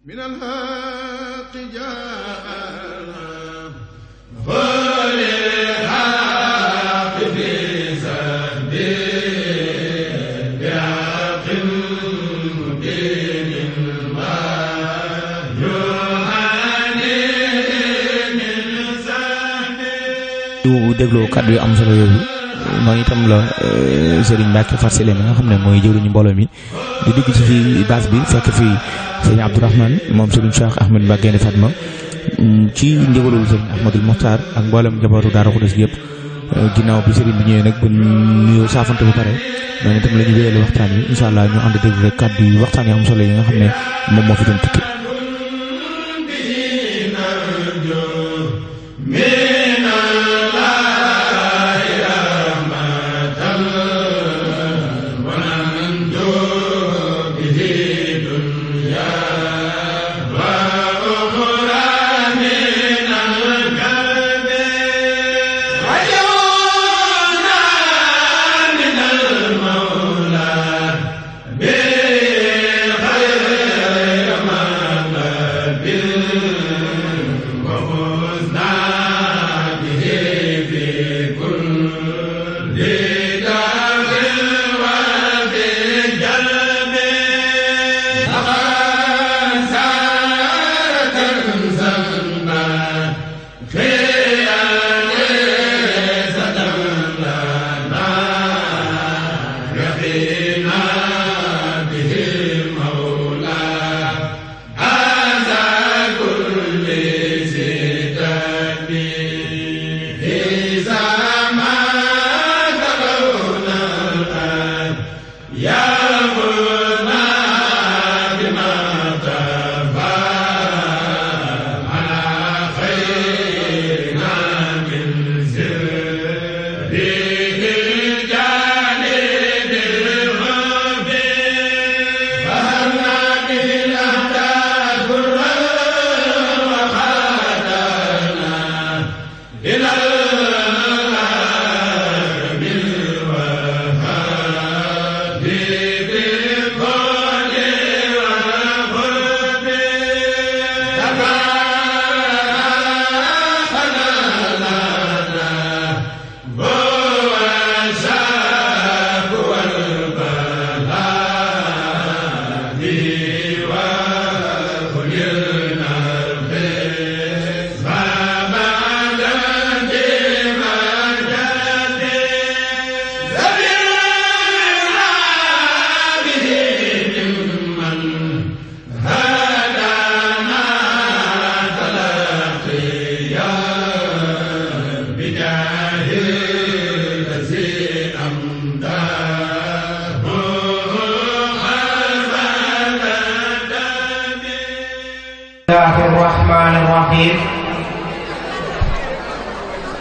من الحق جاءنا وللحق في سبيل بحق مبين ما يعاني من سبيل. yu dégloo kàddu yu am solo yooyu noonu itam la Serigne Mbacke Farsile mi nga xam ne mooy jëwriñu mbooloo mi di dugg ci fii base bi fekk fii Serigne Abdourahmane moom Serigne Cheikh Ahmed Mbacke ne Fatma ci ndigalul Serigne Ahmadul Mokhtar ak mboolem njabootu Darou Khoudoss yëpp ginnaaw bi Serigne bi ñëwee nag ba nuyoo saafante bu pare noonu itam la ñu wéyale waxtaan wi incha allah ñu ànd déglu rek kàddu yu waxtaan yu am solo yi nga xam ne moom moo fi doon tukki.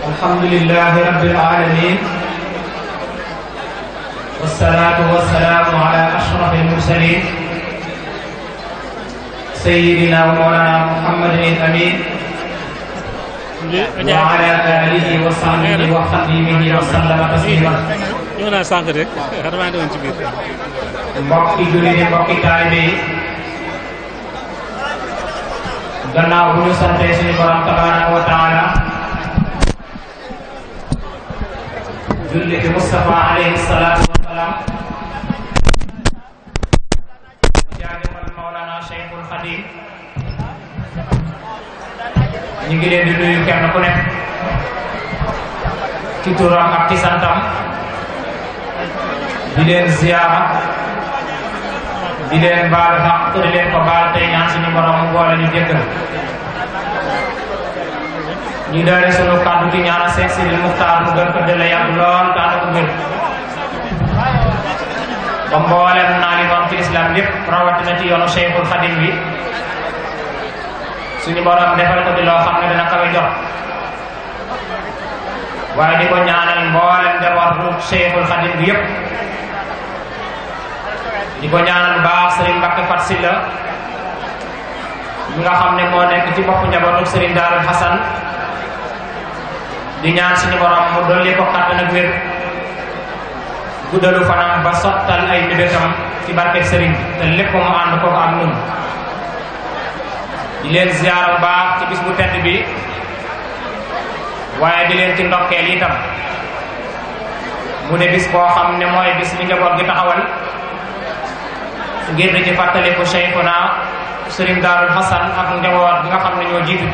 alhamdulillahi rabbil alamin wassalatu wassalamu ala ashrafil mursalin sayyidina wa mawlana muhammadin amin wa ala alihi wa sahbihi wa khadimihi wa sallama taslima. mbokki jullit yi mbokki taalibe yi gannaaw bu ñu sante suñu borom tabaraka wa taala julli ci Mustafa alayhi salaatu wa salaam jaajëfal Mawlana Cheikhul Khadim ñu ngi leen di nuyu kenn ku nekk ci turam ak ci santam di leen ziyaara di leen baal xaq di leen ko baal tey ñaan suñu borom mu boole ñu jéggal ñu doole sunu kàddu gi ñaanal Seex Sidil Muxtaar mu gën ko dële yàgg lool daana ko wér ba mboolem naa li moom ci islam lépp rawatina ci yoonu Cheikhul Khadim bi suñu borom defal ko di loo xam ne dina kawe jox waaye di ko ñaanal mboolem njabootu Cheikhul Khadim bi yépp di ko ñaanal baax Serigne Mbacke Fat Silla mi nga xam ne moo nekk ci boppu njabootu Serigne Darou Assane di ñaan suñu borom mu dolli ko kàttan ak wér guddalu fanam ba sottal ay mébétam ci barkeb Serigne te lépp mu ànd ko am nun di leen ziyaara bu baax ci bis bu tedd bi waaye di leen ci ndokkeel itam mu ne bis boo xam ne mooy bis bi njaboot gi taxawal ngir di ci fàttaliku Cheikhuna Serigne Darou Assane ak njaboot bi nga xam ne ñoo jiitu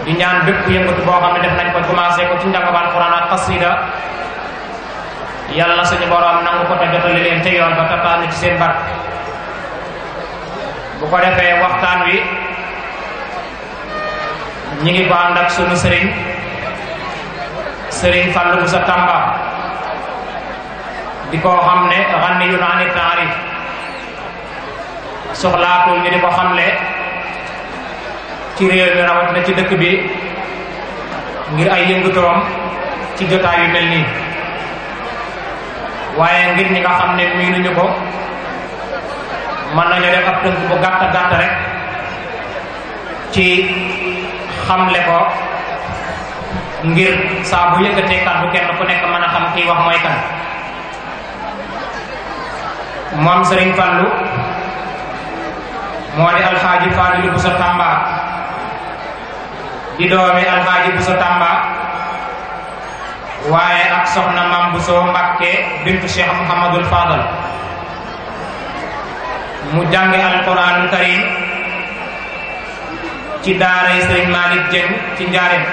di ñaan bépp yëngatu boo xam ne def nañ ko commencé ko ci njàngam alquran ak xasida yàlla na suñu borom nangu ko te jotali leen te yoon ba tataan ci seen barke bu ko defee waxtaan wi ñi ngi ko ànd ak sunu Serigne Fallou Boussa Tamba di ko xam ne ghaniyun ani taarif soxlaatul ñu di ko xamle ci réew mi rawatina ci dëkk bi ngir ay yëngutoom ci jotaay yu mel nii waaye ngir ñi nga xam ne miinuñu ko mën nañu def ab tënk bu gàtt gàtt rek ci xamle ko ngir saa bu yëkkatee kàddu kenn ku nekk mën a xam kii wax mooy kan. moom Serigne Fallou moo di alxaaji Fadilu Boussa Tamba di doomi alxaaji Boussa Tamba waaye ak soxna Mam Bousso Mbakke bintu Cheikh Mouhamadul Fadal mu jànge alquranul karim ci daaray Serigne Malick Dieng ci Njaaréem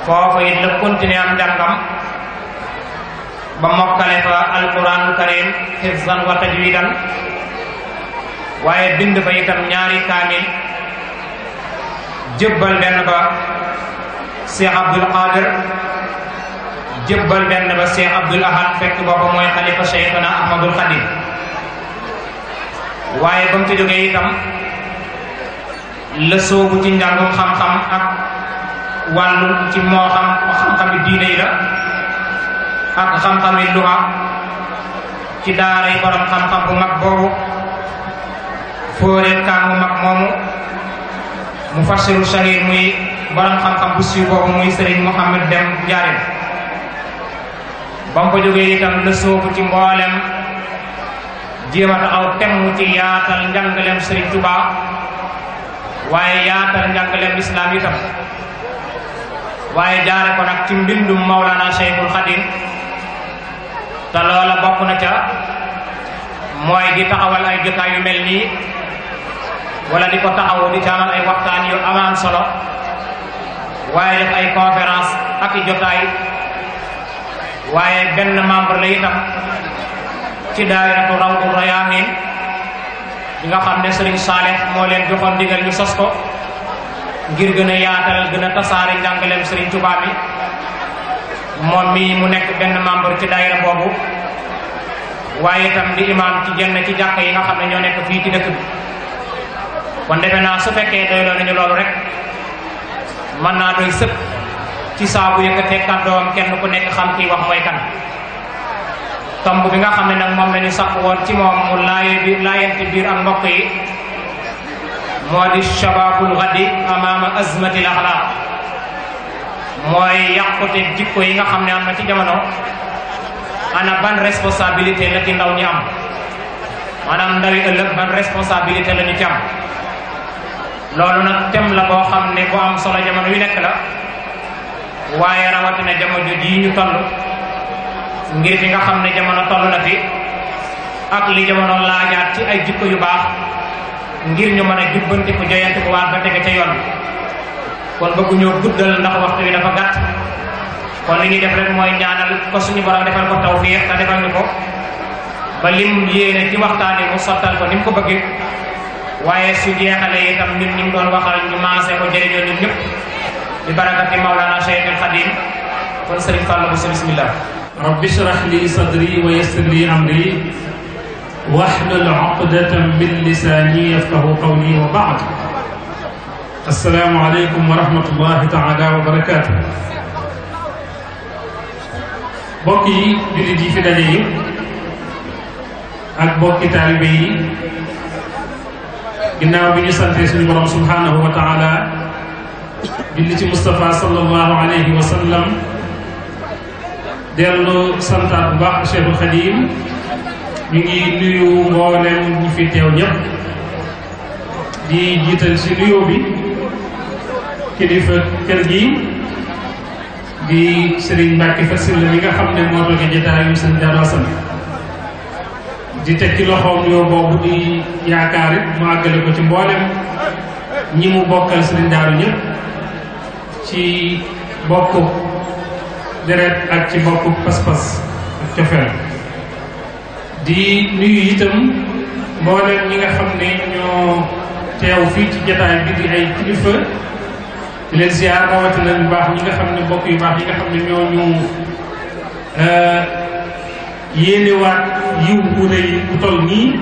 foofu it la continuer am njàngam ba mokkale fa alquranul karim hifzan wa tajwidan waaye bind fa itam ñaari kaamil jébbal benn ba Cheikh Abdoul Qadir jébbal benn ba Cheikh Abdoul Ahad fekk booba mooy xalifa Cheikhuna Ahmadul Khadim waaye ba mu ci jógee itam la soobu ci njàngum xam-xam ak wàllu ci moo xam-xami diine yi la ak xam-xami luga ci daara yi borom xam-xam bu mag boobu fóoree kaan bu mag moomu mu fassiru shahir muy borom xam-xam bu siiw boobu muy Serigne Mouhamed Dem Njaaréem ba mu ko jógee itam la soobu ci mboolem jéem a taxaw temm ci yaatal njàngaleem Serigne Touba waaye yaatal njàngaleem lislaam itam waaye jaare ko nag ci mbindum Maulana Cheikhul Khadim te loola bokk na ca mooy di taxawal ay jotaay yu mel nii wala di ko taxawu di caamal ay waxtaan yu amaan solo waaye def ay conférence ak i jotaay waaye benn membre la itam ci daayiratu Rawdu Rayaahiin bi nga xam ne Serigne Saleh moo leen joxoon ndigal ñu sos ko ngir gën a yaatal gën a tasaare njàngaleem Serigne Touba bi moom mii mu nekk benn membre ci daayira boobu waaye itam di imam ci jenn ci jàkk yi nga xam ne ñoo nekk fii ci dëkk bi kon defe naa su fekkee doyloo nañu loolu rek mën naa doy sëpp ci saabu yëkkatee kàddoom kenn ku nekk xam kii wax mooy kan tomb bi nga xam ne nag moom la ñu sàkk woon ci moom mu laayante biir ak mbokk yi moo di shababul ghadi amaama azmatil axlaaq mooy yàqute jikko yi nga xam ne am na ci jamono ana ban responsabilité la ci ndaw ñi am maanaam ndawi ëllëg ban responsabilité la ñu ci am loolu nag tem la boo xam ne bu am solo jamono yu nekk la waaye rawatina jamono ji ñu toll ngir fi nga xam ne jamono toll na fi ak li jamono laajaat ci ay jikko yu baax ngir ñu mën a jubbanti ko joyanti ko waat ba tege ca yoon kon bëgguñoo guddal ndax waxtu wi dafa gàtt kon li ñuy def rek mooy ñaanal ko suñu borom defal ko tawfiix te defal ñu ko ba lim yéene ci waxtaani mu sottal ko ni mu ko bëggee waaye su jeexalee itam nit ñi mu doon waxal ñu maase ko jëriñoo ñun ñëpp bi barakati Mawlana Cheikhul Khadim kon Serigne Fallou Bousso bismillah rabbi shrah li sadri wa yassir li amri wahlul uqdatan min lisani yafqahu qawli wa ba'd assalaamu aleykum wa rahmatullahi taala wa barakaatu mbokk yi jullit yi fi daje yi ak mbokki taalibe yi ginnaaw bi ñu sante suñu borom subhanahu wa taala julli ci Moustapha sallallahu alayhi wa sallam dellu santaat bu baax Cheikhul Khadim ñu ngi nuyu mboolem ñi fi teew ñëpp di jiital ci nuyoo bi kilifa kër gi di Serigne Mbacke Fassila mi nga xam ne moo toogee jotaayu sëñ Darou Assane di teg ci loxoom nuyoo boobu di yaakaar it mu àggale ko ci mboolem ñi mu bokkal Serigne Darou ñëpp ci bokku deret ak ci bokku pas-pas ak cofeel di nuyu itam mboolem ñi nga xam ne ñoo teew fii ci jotaay bi di ay kilifa di leen ziar rawatina yu baax ñi nga xam ne bokk yu baax yi nga xam ne ñoo ñu yéenewaat yiw bu rëy bu toll nii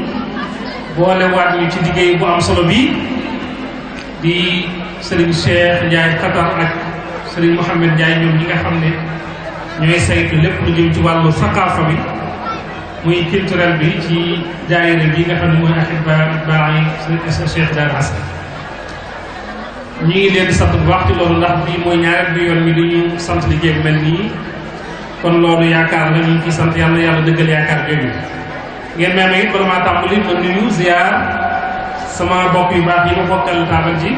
boolewaat ñu ci liggéey bu am solo bi di Serigne Cheikh Ndiaye Qatar ak Serigne Mouhamed Ndiaye ñoom ñi nga xam ne ñooy saytu lépp lu jëm ci wàllu saqaafa bi muy culturel bi ci daayira bi nga xam ne mooy Ahibaa Cheikh Darou Assane ñu ngi leen di sant bu baax ci loolu ndax bii mooy ñaareel bi yoon mi di ñu sant liggéey bu mel nii kon loolu yaakaar la ñu ngi ciy sant yàlla yàlla dëggal yaakaar jooju ngeen may ma it bala maa tàmbali ma nuyu ziar sama bokk yu baax yi ma bokkal taabal ji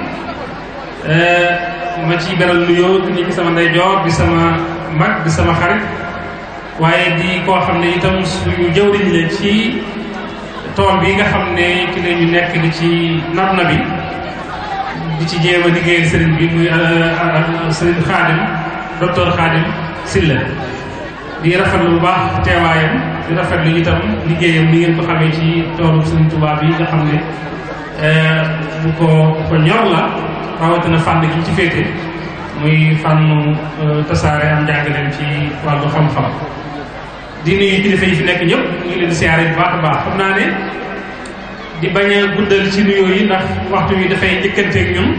ma ciy beral nuyoo di ci sama ndeyjoor di sama mag di sama xarit waaye di koo xam ne itam suñu jëwriñ la ci tool bi nga xam ne ci la ñu nekk di ci nab na bi di ci jéem a liggéeyal sëriñ bi muy sëriñ Xaadim docteur Xaadim Silla di rafetlu bu baax teewaayam di rafetlu itam liggéeyam ni ngeen ko xamee ci toolu sëriñ Tuubaa bi nga xam ne bu ko ñor la rawatina fànn gi ci féete muy fànnu tasaare am njàngaleem ci wàllu xam-xam di nuyu kilifa yi fi nekk ñëpp ñu ngi leen di siyaare bu baax a baax xam naa ne di bañ a guddal ci nuyoo yi ndax waxtu wi dafay njëkkanteeg ñun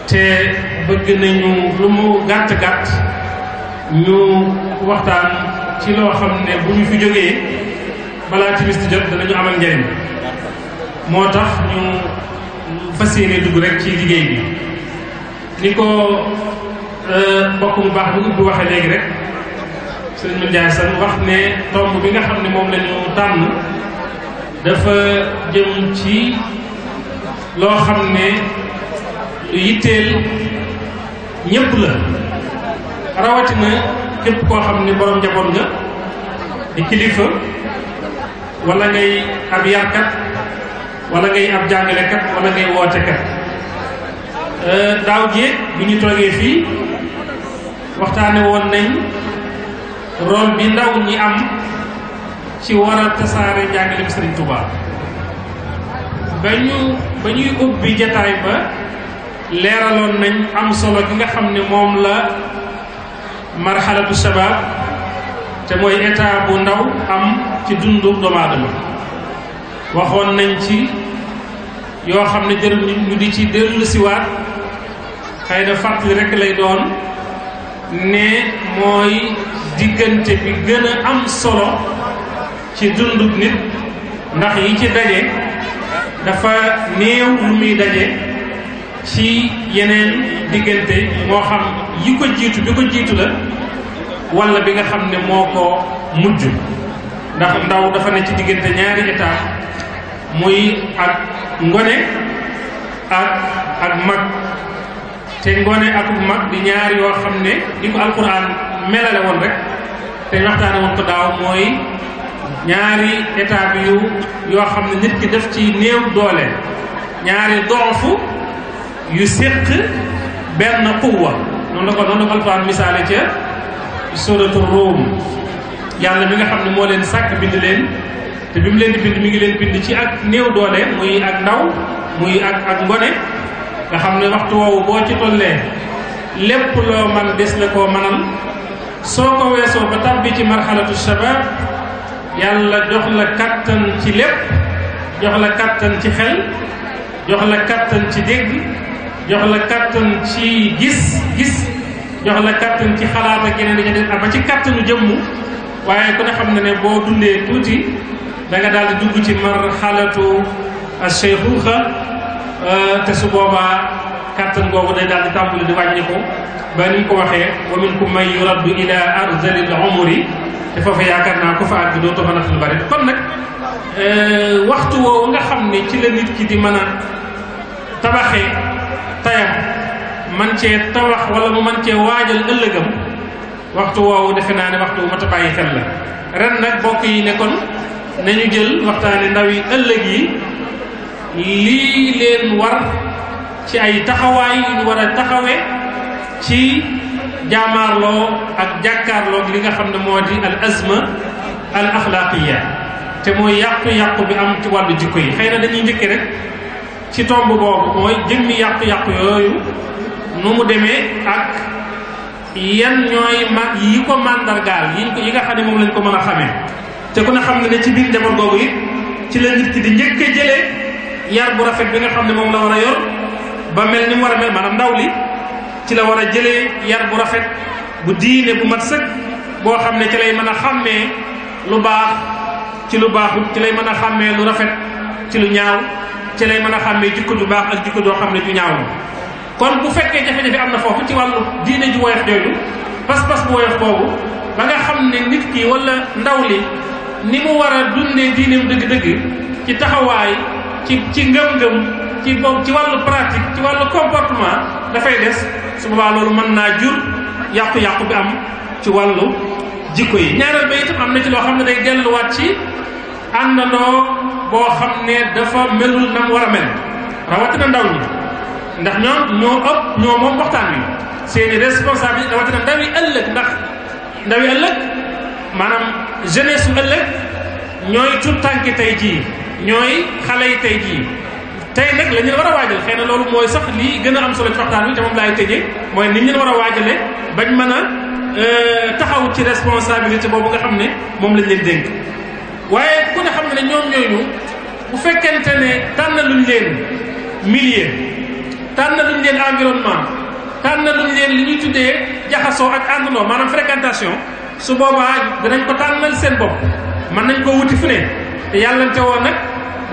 te bëgg nañu lu mu gàtt-gàtt ñu waxtaan ci loo xam ne bu ñu fi jógee balaa timis di jot danañu amal njariñ moo tax ñu fas yéene dugg rek ci liggéey bi ni ko mbokk mu baax bu ubbi waxee léegi rek Serigne Ndiaye san wax ne tomb bi nga xam ne moom la ñu tànn dafa jëm ci loo xam ne lu yitteel ñépp la rawatina képp koo xam ne borom njaboot nga di kilifa wala ngay ab yarkat wala ngay ab jàngalekat wala ngay wootekat daaw jéeg bi ñu toogee fii waxtaane woon nañ rôle bi ndaw ñi am ci war a tasaare jàngale bi Serigne Touba ba ñuy ubbi jataay ba leeraloon nañ am solo gi nga xam ne moom la marxalatu shabab te mooy état bu ndaw am ci dundu doomu aadama waxoon nañ ci yoo xam ne jërul ñu di ci dellu siwaat xëy na fàttali rek lay doon ne mooy diggante bi gën a am solo ci dundub nit ndax yi ci daje dafa néew lu muy daje ci yeneen diggante moo xam yi ko jiitu bi ko jiitu la wala bi nga xam ne moo ko mujj ndax ndaw dafa ne ci diggante ñaari état muy ak ngone ak mag te ngone ak mag di ñaar yoo xam ne di ko alquran melale woon rek te waxtaane woon ko daaw mooy ñaari état bi yoo xam ne nit ki def ci néew doole ñaari doofu yu séq benn quwwa noonu la ko alquran misaale ca suratu Rum yàlla mi nga xam ne moo leen sàkk bind leen te bi mu leen di bind mi ngi leen bind ci ak néew doole muy ak ndaw muy ak ngone nga xam ne waxtu woowu boo ci tollee lépp loo man des na koo manal soo ko weesoo ba tàbbi ci marxalatu shabab yàlla jox la kattan ci lépp jox la kattan ci xel jox la kattan ci dégg jox la kattan ci gis jox la kattan ci xalaat ak yeneen di ca ba ci kattanu jëmmu waaye ku ne xam ne ne boo dundee tuuti da nga daal di dugg ci marxalatu ash-shaykhuukha te su boobaa kattan googu day daal di tàmbali di wàññiku ba ni ñu ko waxee wa minkum man yuraddu ila arzalil umri te foofu yaakaar naa ko fa àgg doo mën a lu bari kon nag waxtu woowu nga xam ne ci la nit ki di mën a tabaxe tayam man cee tabax wala mu man cee waajal ëllëgam waxtu woowu defe naa ne waxtu wu mat a bàyyi xel la. ren nag bokk yi ne kon nañu jël waxtaane ndaw yi ëllëg yi lii leen war ci ay taxawaay yu ñu war a taxawe ci jaamaarloo ak jàkkaarloo li nga xam ne moo di al azma al axlaaqiya te mooy yàqu-yàqu bi am ci wàllu jikko yi. xëy na dañuy njëkke rek ci tomb boobu mooy jëmmi yàqu-yàqu yooyu nu mu demee ak yan ñooy yi ko màndargaal yi nga xam ne moom lañ ko mën a xamee. te ku ne xam ne ci biir njaboot googu it ci la nit ki di njëkk a jëlee yar bu rafet bi nga xam ne moom la war a yor ba mel ni mu war a mel maanaam ndaw li ci la war a jëlee yar bu rafet bu diine bu mat sëkk boo xam ne ci lay mën a xàmmee lu baax ci lu baaxut, ci lay mën a xàmmee lu rafet ci lu ñaaw, ci lay mën a xàmmee jikko ju baax ak jikko joo xam ne ju ñaaw la. kon bu fekkee jafe-jafe am na foofu ci wàllu diine ju woyof jooju pas-pas bu woyof boobu ba nga xam ne nit ki wala ndaw li ni mu war a dundee diineem dëgg-dëgg ci taxawaay ci ngëm-ngëm ci wàllu pratique ci wàllu comportement dafay des su boobaa loolu mën naa jur yàqu-yàqu bi am ci wàllu jikko yi. ñaareel ba itam am na ci loo xam ne day delluwaat ci àndandoo boo xam ne dafa melul na mu war a mel rawatina ndaw ñi ndax ñoo moom waxtaan wi seeni responsabilité rawatina ndawi ëllëg ndax ndawi ëllëg maanaam jeunesse su ëllëg ñooy tout tànki tey jii ñooy xale yi tey jii tey nag la ñu war a waajal xëy na loolu mooy sax lii gën a am solo ci waxtaan wi te moom laay tëjee mooy ni ñu war a waajale bañ mën a taxaw ci responsabilité boobu nga xam ne moom lañ leen dénk. waaye ku ne xam ne ñoom ñooñu bu fekkente ne tànnaluñ leen milieu tànnaluñ leen environnement tànnaluñ leen li ñuy tuddee jaxasoo ak àndandoo maanaam fréquentation su boobaa danañ ko tànnal seen bopp mën nañ ko wuti fu ne te yàllante woon nag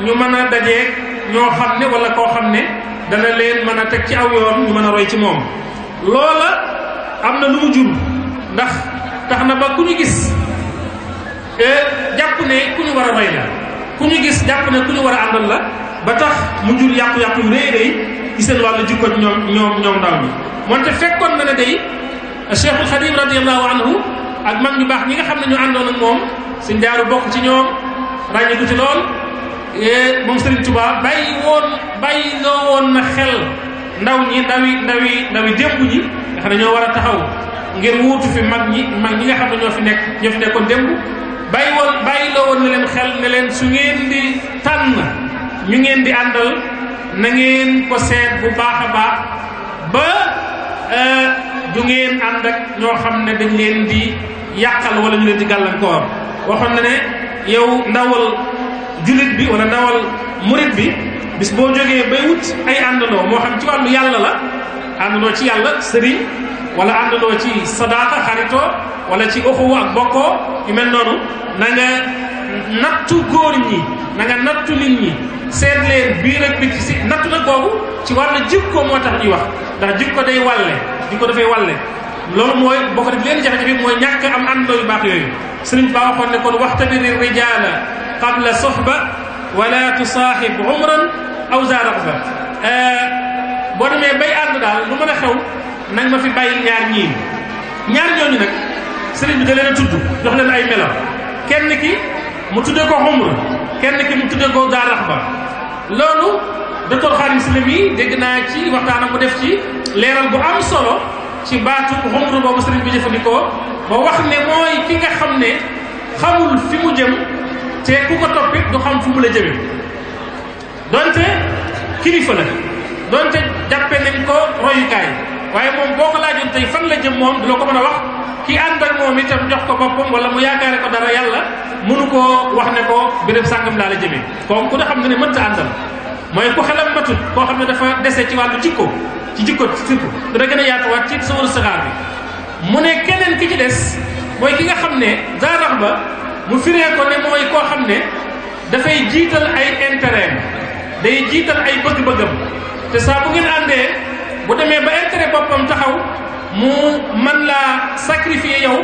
ñu mën a dajeeg ñoo xam ne wala koo xam ne dana leen mën a teg ci aw yoon ñu mën a roy ci moom. loola am na lu mu jur ndax tax na ba ku ñu gis jàpp ne ku ñu war a roy la ku ñu gis jàpp ne ku ñu war a àndal la ba tax mu jur yàqu-yàqu yu rëy rëy ci seen wàllu jikko ñoom ndaw ñi. moonte fekkoon na ne day Cheikhul Khadim radiyallahu anhu ak mag ñu baax ñi nga xam ne ñu àndoon ak moom Sëñ Daaru bokk ci ñoom ràññiku ci lool moom Serigne Touba bàyyi loo woon na xel ndaw ñi ndawi démb ñi nga xam ne ñoo war a taxaw ngir wuutu fi mag ñi nga xam ne ñoo fi nekkoon démb bàyyi loo woon na leen xel ne leen su ngeen di tànn ñu ngeen di àndal na ngeen ko seet bu baax a baax ba du ngeen ànd ak ñoo xam ne dañ leen di yàqal wala ñu leen di gàllankoor. waxoon na ne yow ndawal jullit bi wala ndawal murit bi bis boo jógee bay wut ay àndandoo moo xam ci wàllu yàlla la àndandoo ci yàlla sëriñ wala àndandoo ci sadaqa xaritoo wala ci uxuwa ak bokkoo yu mel noonu na nga nattu góor ñi na nga nattu nit ñi seet leen biir ak biti si nattu nag boobu ci wàllu jikko moo tax ñuy wax ndax jikko day walle jikko dafay walle loolu mooy boo ko def leen jafe-jafe mooy ñàkk am àndandoo yu baax yooyu sëriñ Ba waxoon ne kon waxtabiri rijaala qabla sohba wala tusaaxib umran aw zaaraxba boo demee bay ànd daal lu mën a xew nañ ma fi bàyyi ñaar ñooñu nag sëriñ bi da leen a tudd jox leen ay melo kenn ki mu tuddee ko umra kenn ki mu tuddee ko zaaraxba loolu docteur Xaadim Silem yi dégg naa ci waxtaanam mu def ci leeral bu am solo ci baatu umra boobu sëriñ bi jëfandikoo ba wax ne mooy ki nga xam ne xamul fi mu jëm te ku ko toppit du xam fu mu la jëme donte kilifa la donte jàppe nañ ko royukaay waaye moom boo ko laajoon tey fan la jëm moom du la ko mën a wax ki ànd ak moom itam jox ko boppam wala mu yaakaare ko dara yàlla mënu koo wax ne ko béréb sàngam laa la jëmee kooku ku ne xam ne ne mënta àndal mooy ku xelam matut koo xam ne dafa dese ci wàllu jikko surtout dana gën a yaatuwaat ci sawar saxaar bi mu ne keneen ki ci des mooy ki nga xam ne zaarax ba mu firee ko ne mooy koo xam ne dafay jiital ay intérêt day jiital ay bëgg-bëggam te saa bu ngeen àndee bu demee ba intérêt boppam taxaw mu mën laa sacrifier yow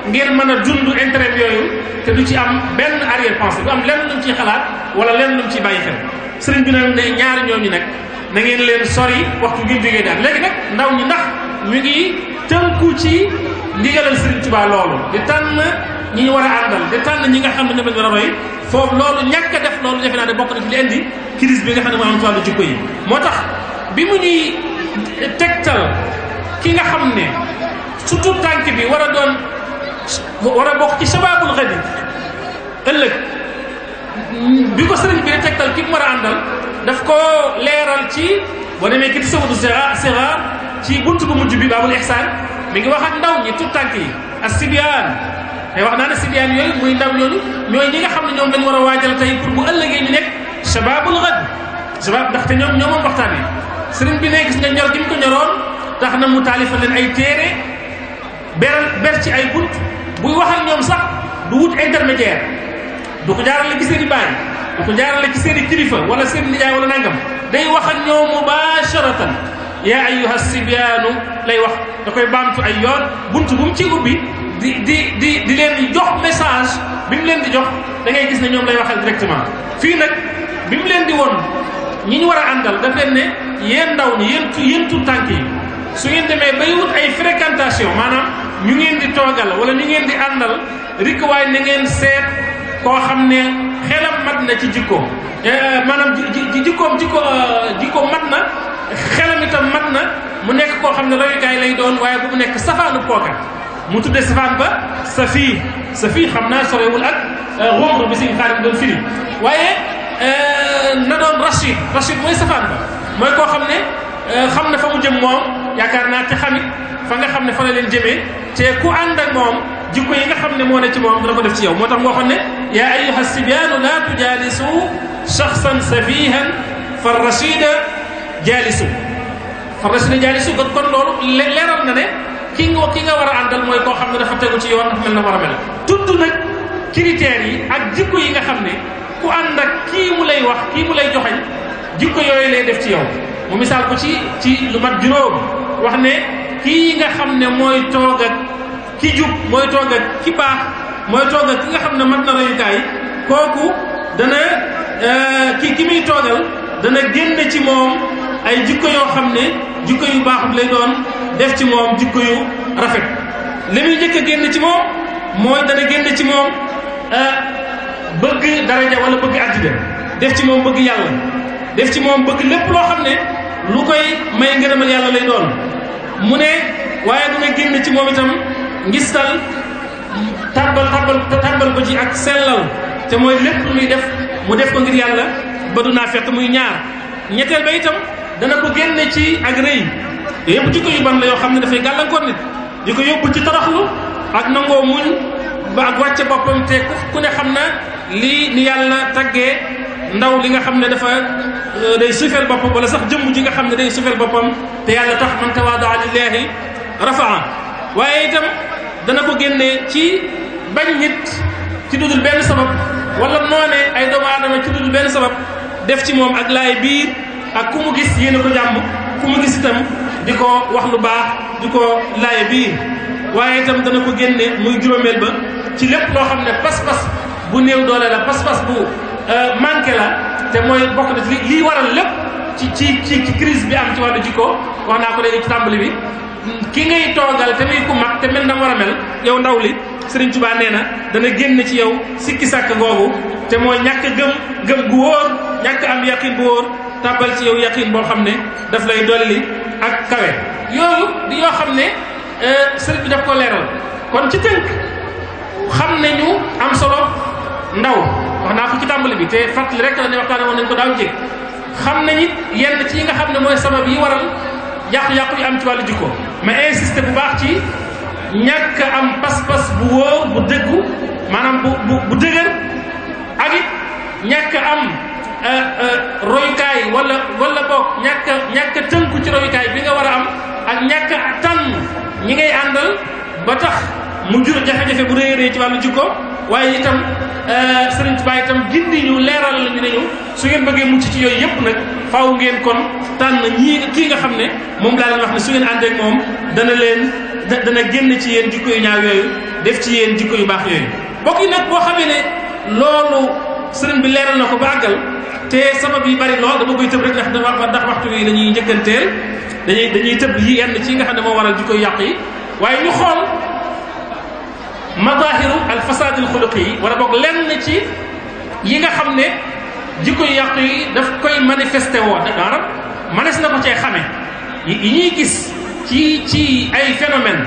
ngir mën a dund intérêt yooyu te du ci am benn arrière pensée du am lenn lu mu ciy xalaat wala lenn lu mu ciy bàyyi xel sëriñ bi nag ne ñaari ñooñu nag na ngeen leen sori waxtu ngeen jógee daal léegi nag ndaw ñi ndax ñu ngi tënku ci ndigalal Serigne Touba loolu di tànn ñi ñu war a àndal di tànn ñi nga xam ne ñoom lañ war a roy foofu loolu ñàkk a def loolu defe naa ne bokk na ci li indi crise bi nga xam ne moo am ci wàllu jikko yi moo tax bi mu ñuy tegtal ki nga xam ne surtout tànk bi war a bokk ci sababul xadi ëllëg bi ko sëriñ bi di tegtal ki mu war a àndal daf ko leeral ci boo demee ki tasawudu sigaar ci buntu bu mujj bi baabul ihsaan mi ngi wax ak ndaw ñi tout tànk yi ak sibiyaan te wax naa ne sibiyaan yooyu muy ndaw ñooñu ñooy ñi nga xam ne ñoom lañ war a waajal tey pour bu ëllëgee ñu nekk sababul xadi sabab ndaxte ñoom moom waxtaan yi sëriñ bi ne gis nga ñor gi mu ko ñoroon tax na mu taalifa leen ay téere ber ci ay bunt buy wax ak ñoom sax du wut intermédiaire du ko jaarale ci seen i baay du ko jaarale ci seen i kilifa wala seen i nijaay wala nangam day wax ak ñoom mubasharatan yaa ayyuha sibyaanu lay wax da koy baamtu ay yoon bunt bu mu ci ubbi di leen jox message bi mu leen di jox da ngay gis ne ñoom lay waxal directement fii nag bi mu leen di woon ñi ñu war a àndal daf leen ne yéen ndaw ñi yéen tout tànk yi su ngeen demee bay wut ay fréquentation maanaam ñu ngeen di toogal wala ñu ngeen di àndal rik waaye na ngeen seet koo xam ne xelam mat na ci jikko maanaam jikko mat na xelam itam mat na mu nekk koo xam ne royukaay lay doon waaye bu mu nekk safaanu kooka mu tuddee safaan ba safi xam naa sorewul ak xomre bi siñ xaarim doon firi waaye na doon rachid mooy safaan ba mooy koo xam ne xam na fa mu jëm moom yaakaar naa te xamit fa nga xam ne fa la leen jëmee te ku ànd ak moom jikko yi nga xam ne moo ne ci moom dana ko def ci yow moo tax moo xam ne yaa ayyuha sibyaanu laa tujaalisu shaxsan safihan fa rachida jaalisu kon loolu leeral na ne ki nga war a àndal mooy koo xam ne dafa tegu ci yoon dafa mel na war a mel tudd nag critères yi ak jikko yi nga xam ne ku ànd ak kii mu lay wax kii mu lay joxañ jikko yooyu lay def ci yow mu misaal ko ci lu mat juróom wax ne kii nga xam ne mooy toog ak ki jub mooy toog ak ki baax mooy toog ak ki nga xam ne mat na royukaay kooku dana ki muy toogal dana génne ci moom ay jikko yoo xam ne jikko yu baaxut lay doon def ci moom jikko yu rafet li muy njëkk a génn ci moom mooy dana génn ci moom bëgg daraja wala bëgg àddina def ci moom bëgg yàlla def ci moom bëgg lépp loo xam ne lu koy may ngërëmal yàlla lay doon mu ne waaye dina génn ci moom itam ngistal tàbbal ko ci ak sellal te mooy lépp lu muy def mu def ko ngir yàlla ba du naa fekk muy ñaar ñetteel ba itam dana ko génne ci ak rëy yëpp jikko yu ban la yoo xam ne dafay gàllankoor nit di ko yóbbu ci toroxlu ak nangoo muñ ba ak wàcce boppam te ku ne xam na lii ni yàlla taggee ndaw li nga xam ne dafa day suufeel boppam wala sax jëmm ji nga xam ne day suufeel boppam te yàlla tax man tawaadaa lillaahi rafaa waaye itam dana ko génnee ci bañ nit ci dudul benn sabab wala noone ay doomu aadama ci dudul benn sabab def ci moom ak laay biir ak ku mu gis yéene ko jàmm ku mu gis itam di ko wax lu baax di ko laay biir waaye itam dana ko génne muy juróomeel ba ci lépp loo xam ne pas-pas bu néew doole la pas-pas bu manqué la te mooy bokk na ci lii waral lépp ci crise bi am ci wàllu jikko wax naa ko léegi ci tàmbali bi ki ngay toogal te muy ku mag te mel na war a mel yow ndaw li Serigne Touba nee na dana génn ci yow sikki sàkk googu te mooy ñàkk gëm gu wóor ñàkk am yaqin bu wóor tàbbal ci yow yaqin boo xam ne daf lay dolli ak kawe yooyu di yoo xam ne sëriñ bi daf ko leeral kon ci tënk xam nañu am solo ndaw wax naa ko ci tàmbali bi te fàttali rek la ne waxtaane woon nañ ko daaw jég xam nañ it yenn ci yi nga xam ne mooy sabab yi waral yàqu-yàqu yi am ci wàllu jikko ma insisté bu baax ci ñàkk am pas-pas bu wóor bu dëggu maanaam bu dëgër ak it ñàkk am royukaay wala boog ñàkk tënku ci royukaay bi nga war a am ak ñàkk tànn ñi ngay àndal ba tax mu jur jafe-jafe bu rëy rëy ci wàllu jikko waaye itam Sëriñ Tuubaa itam gindi ñu leeral la ñu ne ñu su ngeen bëggee mucc ci yooyu yëpp nag faaw ngeen kon tànn kii nga xam ne moom laa leen wax ne su ngeen ànd ak moom dana génn ci yéen jikko yu ñaaw yooyu def ci yéen jikko yu baax yooyu bokk yi nag boo xamee ne loolu sëriñ bi leeral na ko ba àggal te sabab yi bari lool dama koy tëb rek ndax waxtu wi dañuy njëkkanteel dañuy tëb yi yenn ci nga xam ne moo waral jikko yàq yi waaye ñu xool madahiru al fasad al xuluqi yi wala boog lenn ci yi nga xam ne jikko yàq yi daf koy manifesté woo maanaam manes na ko cee xame yi ñuy gis ci ay phénomène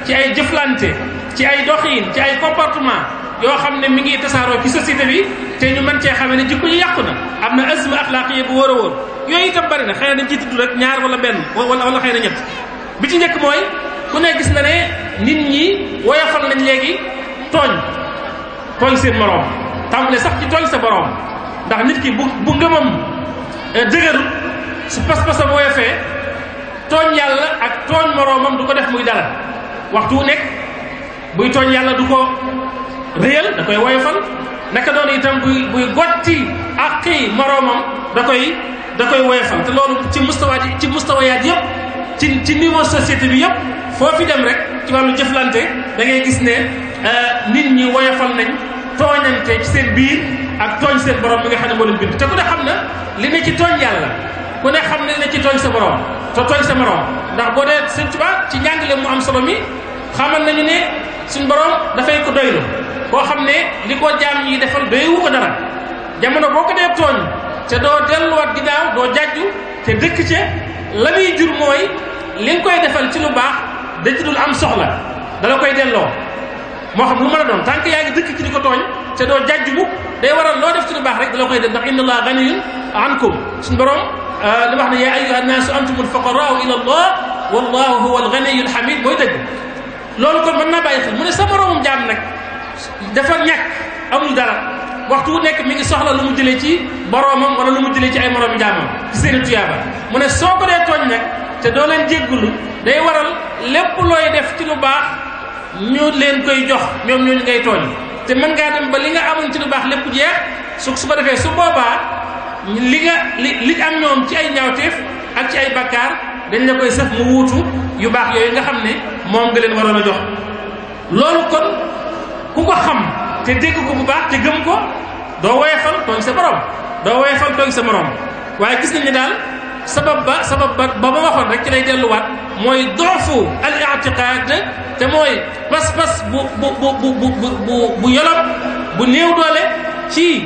ci ay jëflante ci ay doxin ci ay comportement yoo xam ne mi ngi tasaaroo ci société bi te ñu mën cee xamee ne jikko yi yàqu na am na azma axlaaqiya bu wóor a wóor yooyu itam bari na xëy na dañ ciy tudd rek ñaar wala benn wala xëy na ñett bi ci njëkk mooy ku ne gis na ne nit ñi woyofal nañ léegi tooñ seen moroom tàmbale sax ci tooñ sa boroom ndax nit ki bu ngëmam dëgëru su pas-pasam woyofee tooñ yàlla ak tooñ moroomam du ko def muy dara waxtu wu nekk buy tooñ yàlla du ko réyal da koy woyofal naka doon itam buy gotti àqi moroomam da koy woyofal te loolu ci mustawayaat yëpp ci niveau société bi yëpp foo fi dem rek ci wàllu jëflante da ngay gis ne nit ñi woyofal nañ tooñante ci seen biir ak tooñ seen borom mi nga xam ne moo leen bind te ku ne xam na li ne ci tooñ yàlla ku ne xam ne li ne ci tooñ sa borom te tooñ sa morom ndax boo dee Sëñ Tuubaa ci njàngale mu am solo mi xamal nañu ne suñ borom dafay ko doylu koo xam ne li ko jaam ñi defal doywu ko dara jamono boo ko dee tooñ te doo delluwaat ginnaaw doo jàjju te dëkk ca la muy jur mooy li nga koy defal ci lu baax da ci dul am soxla dala koy delloo moo xam lu mën a doon tant que yaa ngi dëkk ci di ko tooñ te doo jàjju mukk day waral loo def ci lu baax rek dala koy def ndax inna allaha ganiyun ankum suñ borom li wax ne yaa ayyuha nnaasu antumul fuqaraau ila allah wallahu huwa alganiyul hamid mooy dëgg loolu kon mën naa bàyyi xel mu ne sa moroomum jaam nag dafa ñàkk amul dara waxtu wu nekk mi ngi soxla lu mu jëlee ci boroomam wala lu mu jëlee ci ay moroomi jaamam ci seeni tuyaaba mu ne soo ko dee tooñ nag te doo leen jéggulu day waral lépp looy def ci lu baax ñu leen koy jox ñoom ñooñu ngay tooñ te mën ngaa dem ba li nga amoon ci lu baax lépp jeex su ko defee su boobaa li am ñoom ci ay ñaawteef ak ci ay bakkaar dañ la koy sëf mu wuutu yu baax yooyu nga xam ne moom nga leen waroon a jox loolu kon ku ko xam te dégg ko bu baax te gëm ko doo woyefal tooñ sa borom doo woyefal tooñ sa morom waaye gis nañ ne daal sabab ba ma waxoon rek ci lay delluwaat mooy doofu al i'tiqaad te mooy pas-pas bu yolom bu néew doole ci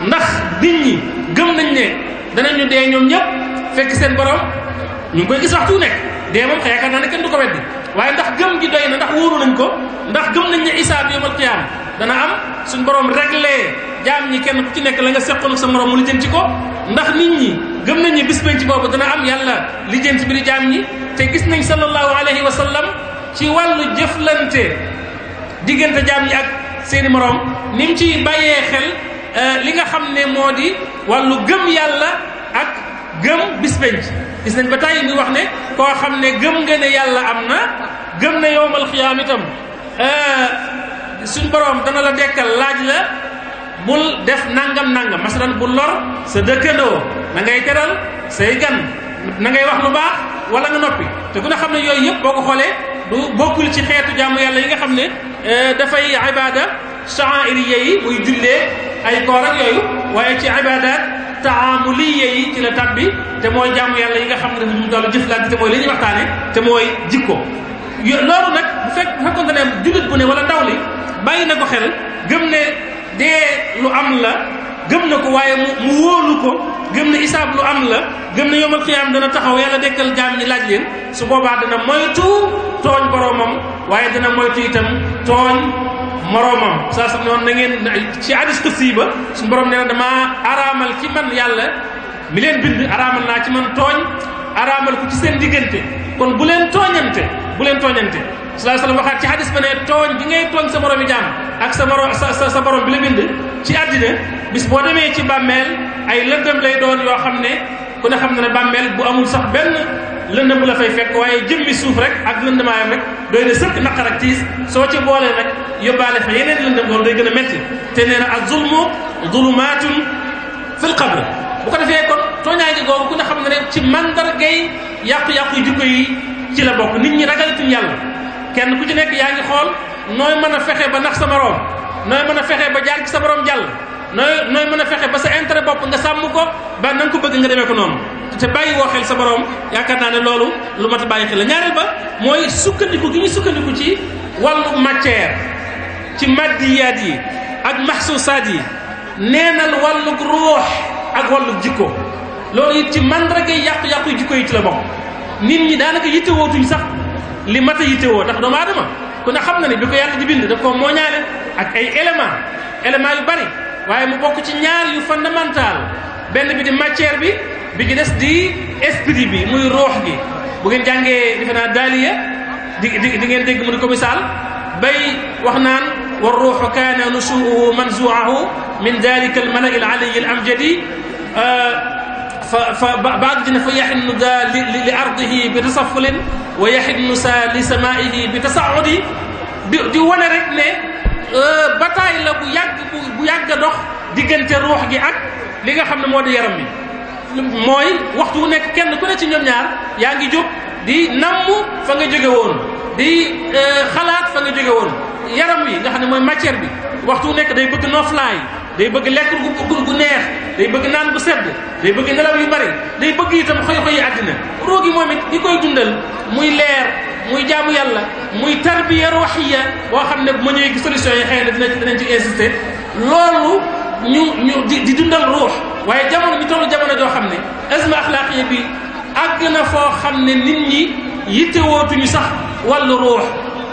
ndax nit ñi gëm nañ ne danañu dee ñoom ñëpp fekk seen borom ñu ngi koy gis waxtu nekk dee moom yaakaar naa ne kenn du ko weddi waaye ndax gëm gi doy na ndax wóoru nañ ko ndax gëm nañ ne isaa bi yawmal qiyaama dana am suñ borom réglé jaam ñi kenn ku ci nekk la nga seqoon ak sa morom mu lijjanti ko ndax nit ñi gëm nañ ne bis penc boobu dana am yàlla lijjanti bi di jaam ñi te gis nañ sallallahu alayhi wa sallam ci wàllu jëflante diggante jaam ñi ak seeni morom ni mu ci bàyyee xel li nga xam ne moo di wàllu gëm yàlla ak gëm bis penc gis nañ ba tàyyi muy wax ne koo xam ne gëm nga ne yàlla am na gëm ne yowmal xiyaam itam suñ borom dana la dekkal laaj la bul def nangam masalan bul lor sa dëkkandoo na ngay teral say gan na ngay wax lu baax wala nga noppi te ku ne xam ne yooyu yëpp boo ko xoolee du bokkul ci xeetu jaamu yàlla yi nga xam ne dafay ibada sha'airiyya yi muy jullee ay koor ak yooyu waaye ci ibadat taamuliyya yi ci la tabbi te mooy jaamu yàlla yi nga xam ne ñu doon jëflante te mooy li ñuy waxtaane te mooy jikko loolu nag bu fekkoon ne jullit bu ne wala ndaw li bàyyi na ko xel gëm ne dee lu am la gëm na ko waaye mu wóolu ko gëm ne isaab lu am la gëm ne yawmal qiyaam dana taxaw yàlla dekkal jaam ñi laaj leen su boobaa dana moytu tooñ boroomam waaye dana moytu itam tooñ moroomam saa sax noonu na ngeen ci hadis qudsi ba suñu borom nee na dama araamal ci man yàlla mi leen bind araamal naa ci man tooñ araamal ko ci seen diggante kon bu leen tooñante sallallahu alayhi wa sallam waxaat ci hadis ba ne tooñ bi ngay tooñ sa moromi jaam ak sa borom bi la bind ci àddina bis boo demee ci bàmmeel ay lëndëm lay doon yoo xam ne ku ne xam na ne bàmmeel bu amul sax benn lëndëm bu la fay fekk waaye jëmmi suuf rek ak lëndëmaayam rek doy na sëkk naqar ak tiis soo ci boolee nag yóbbaale fa yeneen lëndëm loolu day gën a métti te nee na ak zulmu zulumaatun fil qabr bu ko defee kon tooñaay gi googu ku ne xam ne rek ci mandargay yàqu-yàqu jikko yi ci la bokk nit ñi ragalituñ yàlla kenn ku ci nekk yaa ngi xool nooy mën a fexe ba nax sa morom nooy mën a fexe ba jaar ci sa morom jàll nooy mën a fexe ba sa intérêt bopp nga sàmm ko ba na nga ko bëgg nga demee ko noonu te bàyyi woo xel sa borom yaakaar naa ne loolu lu mat a bàyyi xel la. ñaareel ba mooy sukkandiku gi ñu sukkandiku ci wàllu matière ci maddiyaat yi ak mahsuusaat yi neenal wàllug ruux ak wàllug jikko loolu it ci mandarga yàqu-yàqu jikko yi ci la bokk. nit ñi daanaka yittewootuñ sax li mat a yittewoo ndax doomu aadama ku ne xam na ne bi ko yàlla di bind daf ko mooñaale ak ay éléments yu bari waaye mu bokk ci ñaar yu fondamental benn bi di matière bi ci des di esprit bi muy ruux gi. bu ngeen jàngee defe naa daaliya di ngeen dégg mu di ko misaal bay wax naan wa ruuxu kaana nushuuhu manzuuahu min dalika al malai al aliyi al amjadi baag dina fa yaxinnu daa li ardihi bi tasafulin wa yaxinnu sa li samaihi bi tasaudi di wane rek ne bataille la bu yàgg a dox diggante ruux gi ak li nga xam ne moo di yaram bi mooy waxtu wu nekk kenn ku ne ci ñoom ñaar yaa ngi jóg di namm fa nga jóge woon di xalaat fa nga jóge woon yaram wi nga xam ne mooy matière bi waxtu wu nekk day bëgg noflaay day bëgg lekk gu neex day bëgg naan bu sedd day bëgg nelaw yu bari day bëgg itam xoy-xoy yi àddina roogi moom it di koy dundal muy leer muy jaamu yàlla muy tarbiya ruhiya boo xam ne bu ma ñëwee gi solution yi xëy na dinañ ci insister loolu ñu di dundal ruux waaye jamono ñu tollu jamono joo xam ne azma axlaaqiya bi àgg na foo xam ne nit ñi yittewootuñu sax wàllu ruux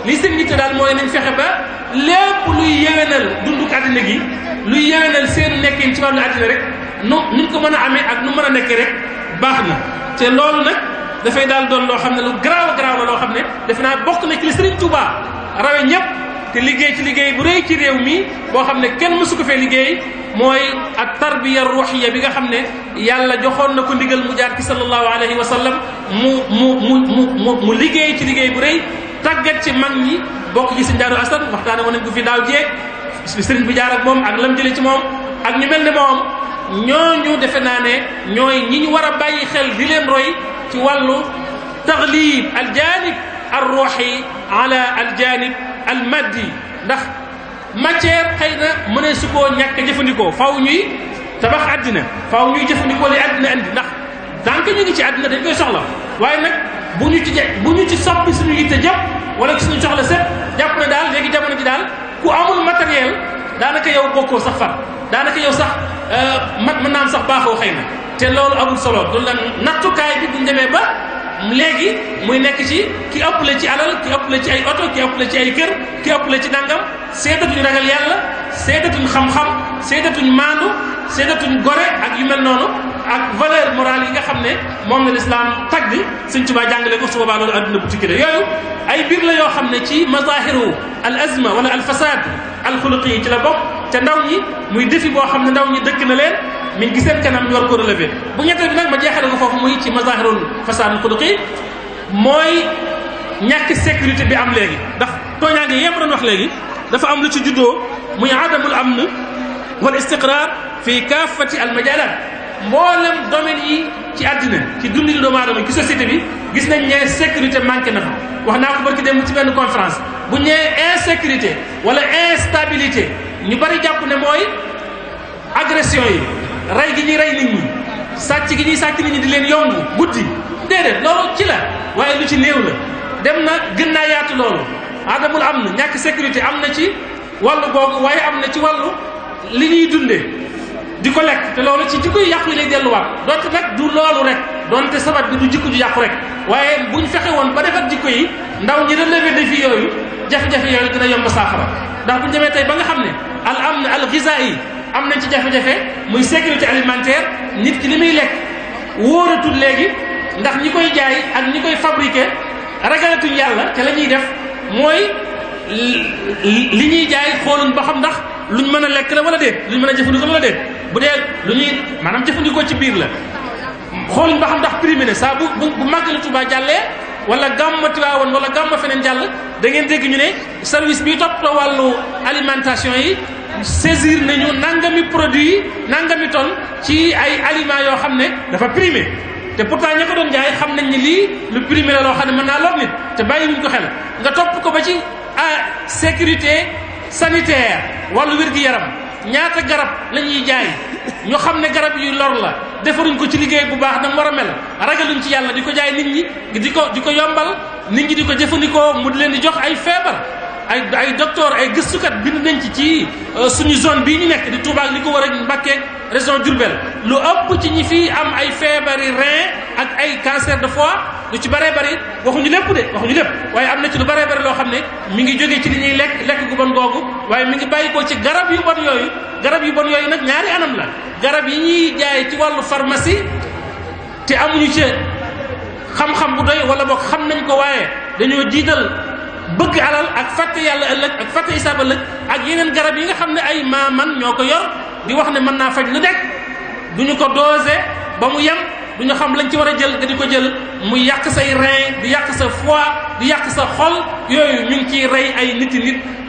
li seen yitte daal mooy nañ fexe ba lépp luy yewenal dunduk àddina gi luy yewenal seen nekkin ci wàllu àddina rek nuñ ko mën a amee ak nu mën a nekkee rek baax na te loolu nag dafay daal doon loo xam ne lu garaaw la loo xam ne defe naa bokk na ci li Serigne Touba rawe ñëpp te liggéey ci liggéey bu rëy ci réew mi boo xam ne kenn mësu ko fee liggéey mooy ak tarbiya ruhiya bi nga xam ne yàlla joxoon na ko ndigal mu jaar ci sallallahu alayhi wa sallam mu liggéey ci liggéey bu rëy tàggat ci mag ñi bokk ci Serigne Darou Assane waxtaane woon nañ ko fi daaw jeeg Serigne bi jaar ak moom ak lam jëlee ci moom ak ñu mel ne moom ñooñu defe naa ne ñooy ñi ñu war a bàyyi xel di leen roy ci wàllu taglib al janib ar ruhi ala al janib al maddi ndax matière xëy na mënee su koo ñàkk jëfandikoo faaw ñuy tabax àddina faaw ñuy jëfandikoo li àddina andi ndax tant que ñu ngi ci àddina dañ koy soxla waaye nag bu ñu ci soppi suñu yitte jëpp wala suñu soxla set jàpp ne daal léegi jamono ji daal ku amul matériel daanaka yow bokkoo sax far daanaka yow sax mën naa am sax baaxoo xëy na te loolu amul solo loolu la nattukaay bi buñ demee ba léegi muy nekk ci ki ëppale ci alal ki ëppale ci ay oto ki ëppale ci ay kër ki ëppale ci nangam seetatuñ ragal yàlla seetatuñ xam-xam seetatuñ maandu seetatuñ gore ak yu mel noonu ak valeur morale yi nga xam ne moom la lislaam tagg Sëñ Tuubaa jàngale ko su boobaa loolu adduna bu tukki de yooyu ay mbir la yoo xam ne ci mazahiru al azma wala al fasad al xuluqi yi ci la bokk te ndaw ñi muy défi boo xam ne ndaw ñi dëkk na leen mi ngi seen kanam ñu war ko relever bu ñetteel bi nag ma jeexale ko foofu muy ci mazahirul fasad al xuluqi mooy ñàkk sécurité bi am léegi ndax tooñaange yépp doon wax léegi dafa am lu ci juddoo muy adamul amn wal istiqrar fi kaafati al majalat mboolem domaine yi ci àddina ci dundinu doomu aadama ci société bi gis nañ ne sécurité manqué na fa wax naa ko barki dem ci benn conférence bu ñëwee insécurité wala instabilité ñu bari jàpp ne mooy agression yi rey gi ñuy rey nit ñi sàcc gi ñuy sàcc nit ñi di leen yomb guddi déedéet loolu ci la waaye lu ci néew la dem na gën naa yaatu loolu adamul am na ñàkk sécurité am na ci wàllu googu waaye am na ci wàllu li ñuy dundee di ko lekk te loolu ci jikko yu yàqu yi lay delluwaat donte nag du loolu rek donte sabab bi du jikko ju yàqu rek waaye buñ fexe woon ba defar jikko yi ndaw ñi relever défi yooyu jafe-jafe yooyu dina yomb saafara ndax buñ demee tey ba nga xam ne al amn al ghizaa'i am nañ ci jafe-jafe muy sécurité alimentaire nit ki li muy lekk wóoratul léegi ndax ñi koy jaay ak ñi koy fabriquer ragalatuñ yàlla te la ñuy def mooy li ñuy jaay xooluñ ba xam ndax luñ mën a lekk la wala déet luñ mën a jëfandikoo la wala déet bu dee lu ñuy maanaam jëfandikoo ci biir la xooluñ ba xam ndax primé ne saa bu màggalu Tuubaa jàllee wala gàmma Tiwaawan wala gàmma feneen jàll da ngeen dégg ñu ne service bi toppatoo wàllu alimentation yi saisir nañu nangami produit nangami tonne ci ay aliments yoo xam ne dafa primé te pourtant ña ko doon jaay xam nañ ni lii lu primé la loo xam ne mën naa lor nit te bàyyi wuñ ko xel nga topp ko ba ci sécurité sanitaire wàllu wér-gi-yaram ñaata garab la ñuy jaay ñu xam ne garab yu lor la defaruñ ko ci liggéey bu baax dama war a mel ragaluñ ci yàlla di ko jaay nit ñi di ko yombal nit ñi di ko jëfandikoo mu di leen di jox ay feebar ay docteur ay gëstukat bind nañ ci suñu zone bii ñu nekk di Touba ak li ko war a Mbacké région Diourbel lu ëpp ci ñi fii am ay feebari rein ak ay cancer de foie lu ci bëree bëri waxuñu lépp waaye am na ci lu bëree bëri loo xam ne mi ngi jógee ci li ñuy lekk gu bon googu waaye mi ngi bàyyi ko ci garab yu bon yooyu nag ñaari anam la garab yi ñuy jaay ci wàllu pharmacie te amuñu ci xam-xam bu doy wala boog xam nañ ko waaye dañoo jiital bëgg alal ak fàtte yàlla ëllëg ak fàtte isaab ëllëg ak yeneen garab yi nga xam ne ay maaman ñoo ko yor di wax ne mën naa faj lu nekk duñu ko dosé ba mu yem duñu xam lañ ci war a jël nga di ko jël muy yàq say rein di yàq sa foie di yàq sa xol yooyu ñu ngi ciy rey ay nit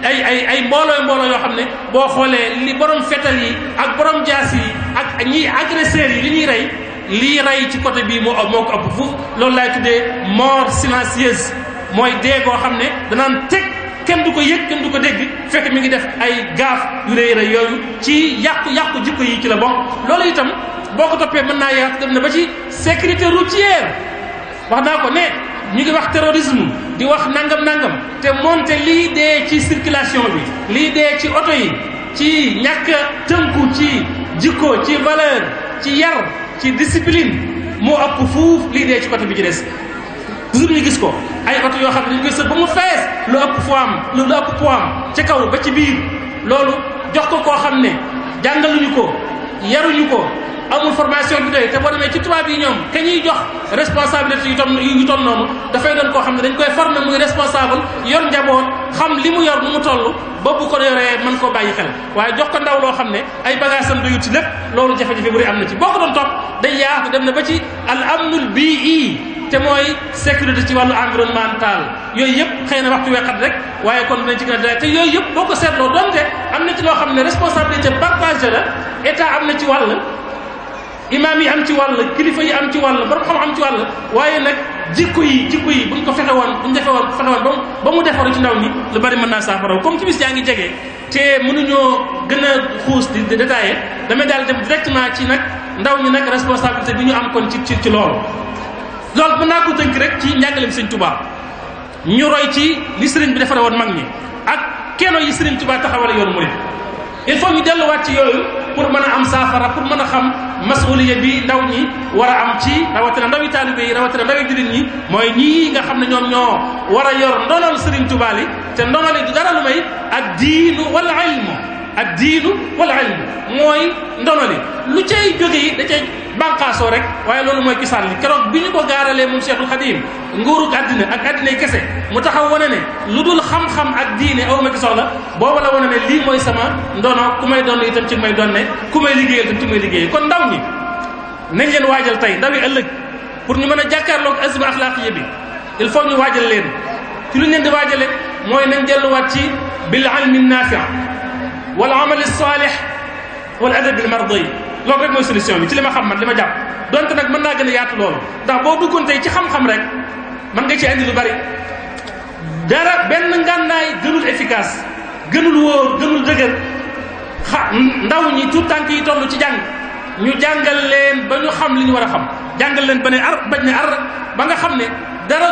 ay mbooloo yoo xam ne boo xoolee li borom fetal yi ak borom jaas yi ak ñiy agresseurs yi li ñuy rey lii rey ci côté bii moo ko ëpp foofu loolu laay tuddee mort silencieuse mooy dee goo xam ne danaan teg kenn du ko yëg kenn du ko dégg fekk mi ngi def ay gaaf yu rëy rëy yooyu ci yàqu jikko yi ci la bokk loolu itam boo ko toppee mën naa yaatu dem na ba ci sécurité routière wax naa ko ne ñu ngi wax terrorisme di wax nangam te monte lii dee ci circulation bi lii dee ci oto yi ci ñàkk tënku ci jikko ci valeur ci yar ci discipline moo ëpp fuuf lii dee ci côté bi ci des toujours ñu gis ko ay oto yoo xam ne dañu koy sëb ba mu fees lu ëpp poids am ci kaw ba ci biir loolu jox ko koo xam ne jàngaluñu ko yaruñu ko amul formation bi doy te boo demee ci tubaab yi ñoom ka ñuy jox responsabilité yu toll noonu dafay doon koo xam ne dañ koy former muy responsable yor njaboot xam li mu yor nu mu toll ba bu ko yoree mën koo bàyyi xel waaye jox ko ndaw loo xam ne ay bagages am doyut ci lépp loolu jafe-jafe bu rëy am na ci boo ko doon topp day yaatu dem na ba ci al amnul bii te mooy sécurité ci wàllu environnemental yooyu yëpp xëy na waxtu weexat rek waaye kon dinañ ci gën a dara te yooyu yëpp boo ko seetloo donte am na ci loo xam ne responsabilité partagée la état am na ci wàll imaam yi am ci wàll kilifa yi am ci wàll borom xam am ci wàll waaye nag jikko yi buñ ko fexe woon ba mu defaru ci ndaw ñi lu bari mën naa saafara comme ci bis yaa ngi jege te mënuñoo gën a xuus di détaillé damay daal dem directement ci nag ndaw ñi nag responsabilité bi ñu am kon ci loolu mën naa ko tënk rek ci njàngaleem Sëriñ Tuubaa ñu roy ci li sëriñ bi defare woon mag ñi ak keno yi Sëriñ Tuubaa taxawale yoonu murid il faut ñu delluwaat ci yooyu pour mën a am saafara pour mën a xam masuliya bi ndaw ñi war a am ci rawatina ndawi taalibe yi rawatina ndawi jullit ñi mooy ñii nga xam ne ñoom ñoo war a yor ndonol Sëriñ Tuubaa li te ndonol yi du dara lu may ad diinu wal ilmu mooy ndonoli lu cay jóge yi da cay bànqaasoo rek waaye loolu mooy kisaan li keroog bi ñu ko gaaralee moom Cheikhul Khadim nguurug àddina ak àddinay kese mu taxaw wane ne lu dul xam-xam ak diine aw ma ki soxla booba la wane ne lii mooy sama ndono ku may doon itam ci may doon ne ku may liggéeyal itam ci may liggéeyal kon ndaw ñi nañ leen waajal tey ndaw yi ëllëg pour ñu mën a jàkkaarloog azma axlaaqiya bi il faut ñu waajal leen ci lu ñu leen di waajale mooy nañ delluwaat ci bil ilmi naafi wal amali salih wal adabil mardi loolu rek mooy solution bi ci li ma xam man li ma jàpp donte nag mën naa gën a yaatu loolu ndax boo duggoon tey ci xam-xam rek mën nga ci andi lu bari dara benn ngànnaay gënul efficace gënul wóor gënul dëgër ndaw ñi tout tànk yi toll ci jàng ñu jàngal leen ba ñu xam li ñu war a xam jàngal leen ba ne ar bañ ne ar ba nga xam ne dara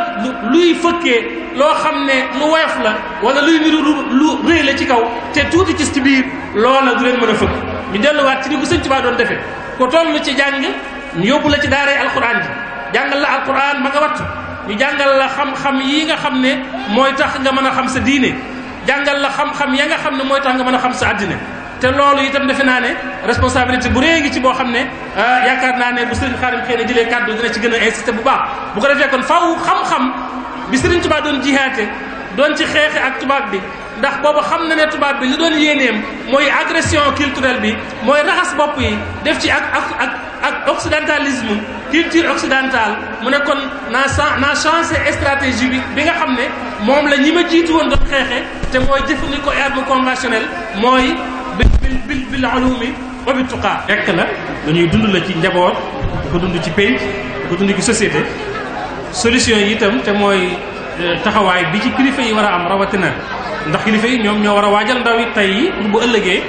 luy fëkkee loo xam ne lu woyof la wala luy niru lu rëy la ci kaw te tuuti ci biir loola du leen mën a fëkk ñu delluwaat ci ni ko Sëñ Tuubaa doon defee ko toll ci jàng ñu yóbbu la ci daaray alquran ji jàngal la alquran ba nga wattu ñu jàngal la xam-xam yi nga xam ne mooy tax nga mën a xam sa diine jàngal la xam-xam ya nga xam ne mooy tax nga mën a xam sa àddina te loolu itam defe naa ne responsabilité bu rëy ngi ci boo xam ne yaakaar naa ne bu Sëriñ Xaadim xëy na jëlee kàddu dina ci gën a insister bu baax bu ko defee kon faaw xam-xam bi Sëriñ Tuubaa doon jihaate doon ci xeexe ak tubaab bi ndax boobu xam na ne tubaab bi li doon yéeneem mooy agression culturelle bi mooy raxas bopp yi def ci ak occidentalisme culture occidentale mu ne kon naa changé stratégie bi nga xam ne moom la ñi ma jiitu woon doon xeexe te mooy jëfandikoo arme conventionnelle mooy bil ulumi wa bi tuqaa rekk la dañuy dund la ci njaboot di ko dund ci pénc di ko dund ci société solution yi itam te mooy taxawaay bi ci kilifa yi war a am rawatina ndax kilifa yi ñoom ñoo war a waajal ndaw yi tey yi bu ëllëgee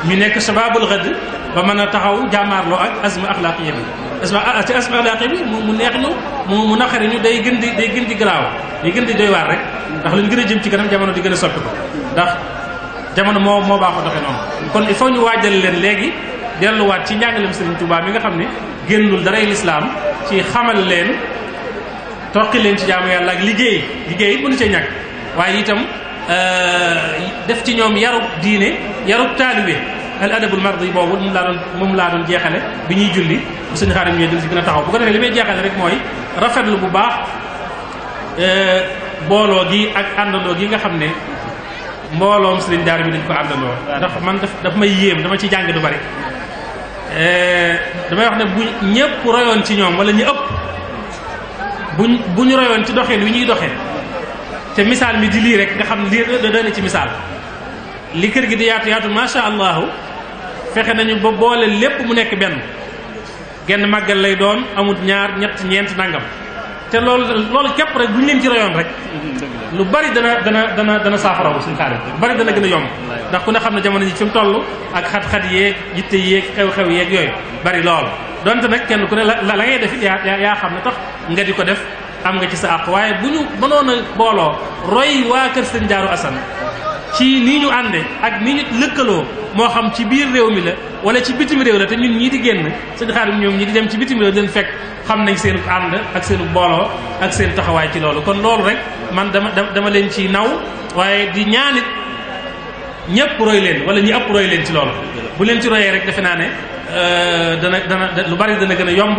ñu nekk sababul xëdd ba mën a taxaw jàmmaarloo ak asma axlaaqiya bi asma axlaaqiya bi mu neex ñu mu naqari ñu day gën di garaaw day gën di doy waar rek ndax luñ gën a jëm ci kanam jamono di gën a soppi ko ndax jamono moo baaxoo doxee noonu kon il faut ñu waajal leen léegi delluwaat ci njàngaleem Serigne Touba mi nga xam ne génnul daray lislaam ci xamal leen toqi leen ci jaamu yàlla ak liggéey it mënu cee ñàkk waaye itam def ci ñoom yarub diine yarub taalibe al adabul mardi boobu moom laa doon jeexale bi ñuy julli bu suñu xaarim ñëwee dina si gën a taxaw bu ko defee li may jeexale rek mooy rafetlu bu baax booloo gi ak àndandoo gi nga xam ne mbooloom Serigne Darou bi dañ ko àndandoo ndax man daf may yéem dama ci jàng du bari damay wax ne bu ñëpp royoon ci ñoom wala ñu ëpp bu ñu royoon ci doxeen wi ñuy doxee te misaal mi di lii rek nga xam lii doy na ci misaal li kër gi di yaatu masha allahu fexe nañu ba boole lépp mu nekk benn genn màggal lay doon amul ñaar ñett ñeent nangam te loolu képp rek bu ñu leen ci royoon rek lu bari dana saafarawu suñu xaalis lu bari dana gën a yomb ndax ku ne xam ne jamono ji fi mu toll ak xat-xat yeeg yitte yeeg xew-xew yeeg yooyu bari lool donte nag kenn ku ne la ngay def it yaa xam ne tax nga di ko def am nga ci sa àq waaye bu ñu mënoon a booloo roy waa kër Serigne Darou Assane ci nii ñu ànde ak ni ñu lëkkaloo moo xam ci biir réew mi la wala ci bitim réew la te ñun ñii di génn suñu xaalis ñoom ñi di dem ci bitim réew leen fekk xam nañ seenu ànd ak seenu booloo ak seen taxawaay ci loolu kon loolu rek man dama leen ci naw waaye di ñaanit ñëpp roy leen wala ñi ëpp roy leen ci loolu bu leen ci royee rek defe naa ne dana lu bari dana gën a yomb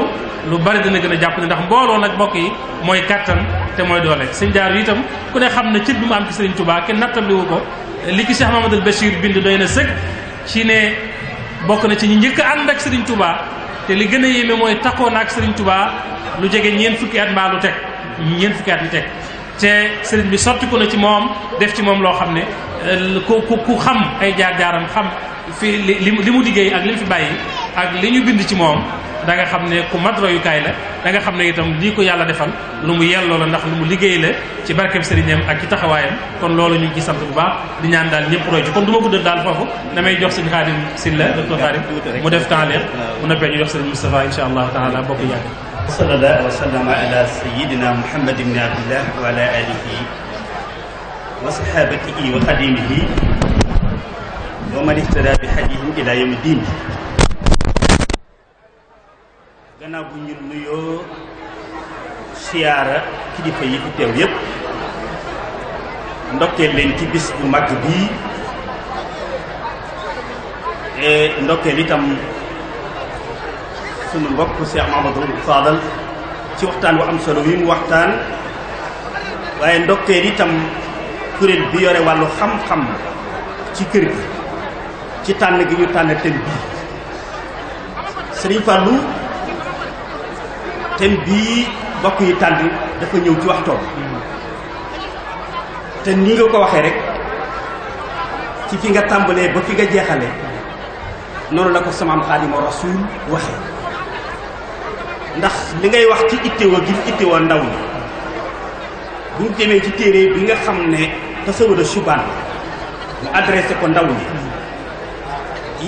lu bari dana gën a jàpp ne ndax mbooloo nag bokk yi mooy kattan te mooy doole sëñ Daaru itam ku ne xam ne cër bi mu am ci Serigne Touba kenn nattabliwu ko li ki Cheikh Mamadou Bachir bind doy na sëkk ci ne bokk na ci ñi njëkk a ànd ak Serigne Touba te li gën a yéeme mooy taxoon na ak Serigne Touba lu jege ñeent fukki at mbaa lu teg ñeent fukki at yu teg te Serigne bi sotti ko na ci moom def ci moom loo xam ne ku xam ay jaar-jaaram xam fi li mu liggéey ak li mu fi bàyyi ak li ñu bind ci moom da nga xam ne ku mat royukaay la da nga xam ne itam lii ko yàlla defal lu mu yelloo la ndax lu mu liggéey la ci barkeb sëriñam ak ci taxawaayam kon loolu ñu ngi ci sant bu baax di ñaan daal ñëpp roy ci kon du ma guddal daal foofu damay jox sëñ Xaadim Silla docteur Xaadim mu def temps leer mu noppee ñu jox sëriñ Moustapha insha allahu taala bokk yàgg sallallahu wa sallama ala sayyidina Muhammad ibn Abdillah wa ala alihi wa sahabatihi wa xadimihi wa man ihtada bi hadihim ila yawmi din gannaaw bu ñu nuyoo siyaara kilifa yi fi teew yépp ndokkeel leen ci bis bu mag bii ndokkeel itam sunu mbokk Cheikh Mamadou Fadal ci waxtaan wu am solo wi mu waxtaan waaye ndokkeel itam kuréel bi yore wàllu xam-xam ci kër gi ci tànn gi ñu tànn thème bii Serigne Fallou thème bii bokk yi tànn dafa ñëw ci waxtoom te ni nga ko waxee rek ci fi nga tàmbalee ba fi nga jeexale noonu la ko samaam Xaadimu Rasuul waxee ndax li ngay wax ci ittewoo gi ittewoo ndaw ñi bu ñu demee ci téere bi nga xam ne tasawuda subaan mu adressé ko ndaw ñi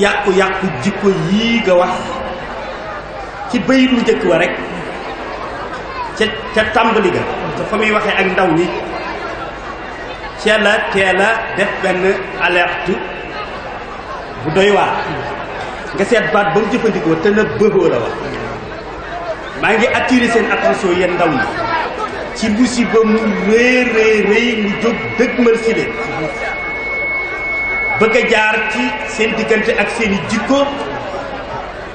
yàqu-yàqu jikko yii nga wax ci bayit mu njëkk wa rek ca tàmbali ga te fa muy waxee ak ndaw ñi teel a def benn alerte bu doy waar nga seet baat ba mu jëfandikoo te na bëgoo la wax maa ngi attirer seen attention yéen ndaw ñi ci musiba mu rëy mu jóg dëgmal si leen bëgg a jaar ci seen diggante ak seeni jikko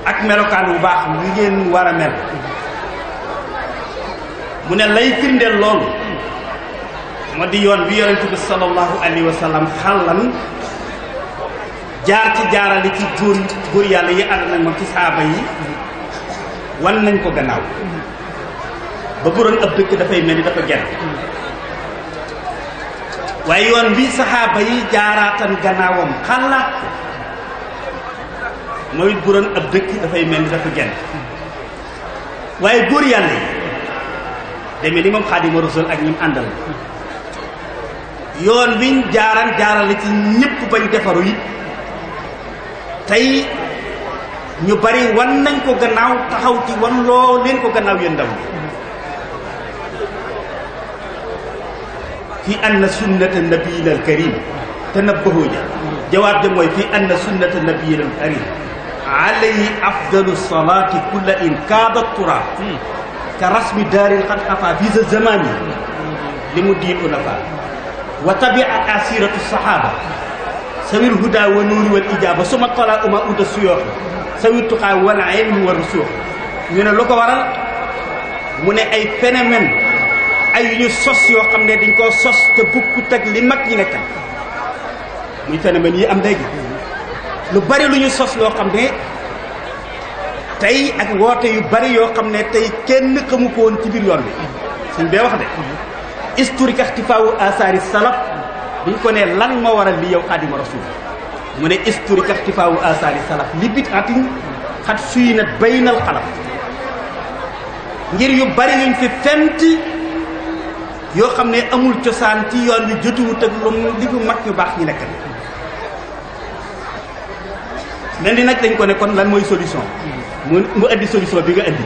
ak melokaan bu baax li ngeen war a mel mu ne lay firndeel loolu moo di yoon bi yonent bi sallallahu alayhi wa sallam xàllan jaar ci jaarale ci góor yàlla yi ànd nañ moom ci saaba yi wan nañ ko gannaaw ba bu doon ab dëkk dafay mel ni dafa ger waaye yoon bi saxaaba yi jaaraatan gannaawam xàlla mooy bu doon ab dëkk dafay mel ni dafa ger waaye góor yàlla yi demee ni moom Xaadimu Rasuul ak ñim àndal yoon biñ jaarale ci ñëpp bañ defaru yi tey ñu bari wan nañ ko gannaaw taxaw ci wan loo leen ko gannaaw yéen ndaw fi anna sunnata nabiyina al karim tanabbahu ja jawaab ja mooy fi anna sunnata nabiyina al karim alayhi afdalu salati kulla in kaada turab ka rasmi daarin qad xafa fi za zamani li mu diin unafa wa tabiat asiratu sahaba sawil huda wa nuuri wal ijaba suma tola uma uda suyoox sawil tuqaa wal ilmi wa rusuux ñu ne lu ko waral mu ne ay phénomène ay yu ñu sos yoo xam ne dañ koo sos te bukkut ak li mag ñi nekk muy phénomène yi am léegi lu bari lu ñu sos loo xam ne tey ak woote yu bari yoo xam ne tey kenn xamu ko woon ci biir yoon bi suñ bee wax de historique ixtifaawu asaari salaf buñ ko ne lan moo waral li yow xaadima rasul mu ne historique ixtifaawu asaari salaf li bit atin xat suy nat baynal xalaf ngir yu bari yuñ fi fent yoo xam ne amul cosaan ci yoon wi jotuwut ak lu li ñu mag ñu baax ñi nekk mel ni nag dañ ko ne kon lan mooy solution mu indi solution bi nga indi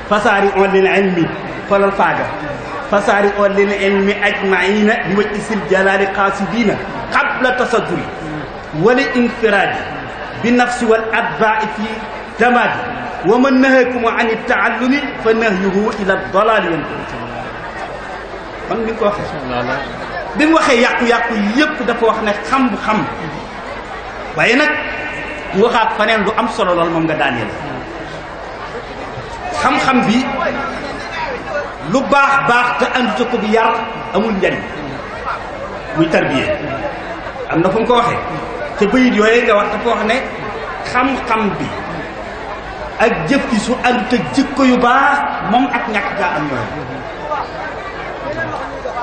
fasaari on lil ilmi falal faaga fasaari on lil ilmi ajmaina bi waj isil jalali xaasidina qabla tasadduri wala infiraadi bi nafsi wal atbaai fi damadi wa man nahakum an taallumi fa nahyuhu ila dalali yan kon ni ko waxee bi mu waxee yàqu-yàqu yépp dafa wax ne xam-xam waaye nag mu waxaat faneen lu am solo lool moom nga daaneel xam-xam bi lu baax baax te àndut ko bi yar amul njariñ muy tarbiye am na fu mu ko waxee te bayit yooyu nga wax dafa wax ne xam-xam bi ak jëf ci su àndut ak jikko yu baax moom ak ñàkk gaa am yooyu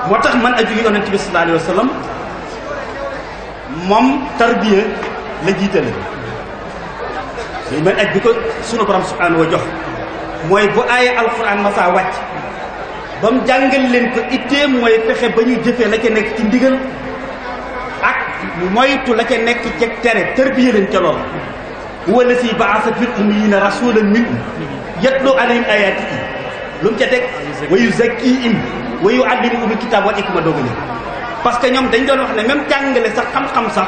moo tax man aju yonent bi sallallahu alayhi wa sallam moom tarbiya la jiitale li man aj bi ko sunu borom subhanahu wa jox mooy bu aaye alquran masa wàcc ba mu jàngal leen ko itteem mooy fexe ba ñu jëfee la ca nekk ci ndigal ak moytu la ca nekk ci tere tarbiya leen ca lool wala si baasa fil ummiyina rasulan minhum yatlu alayhim ayatihi lu mu ca teg wa yuzakkihim wa yuallimuhumul kitaab wal hikma dooga ñëw parce que ñoom dañ doon wax ne même jàngale sax xam-xam sax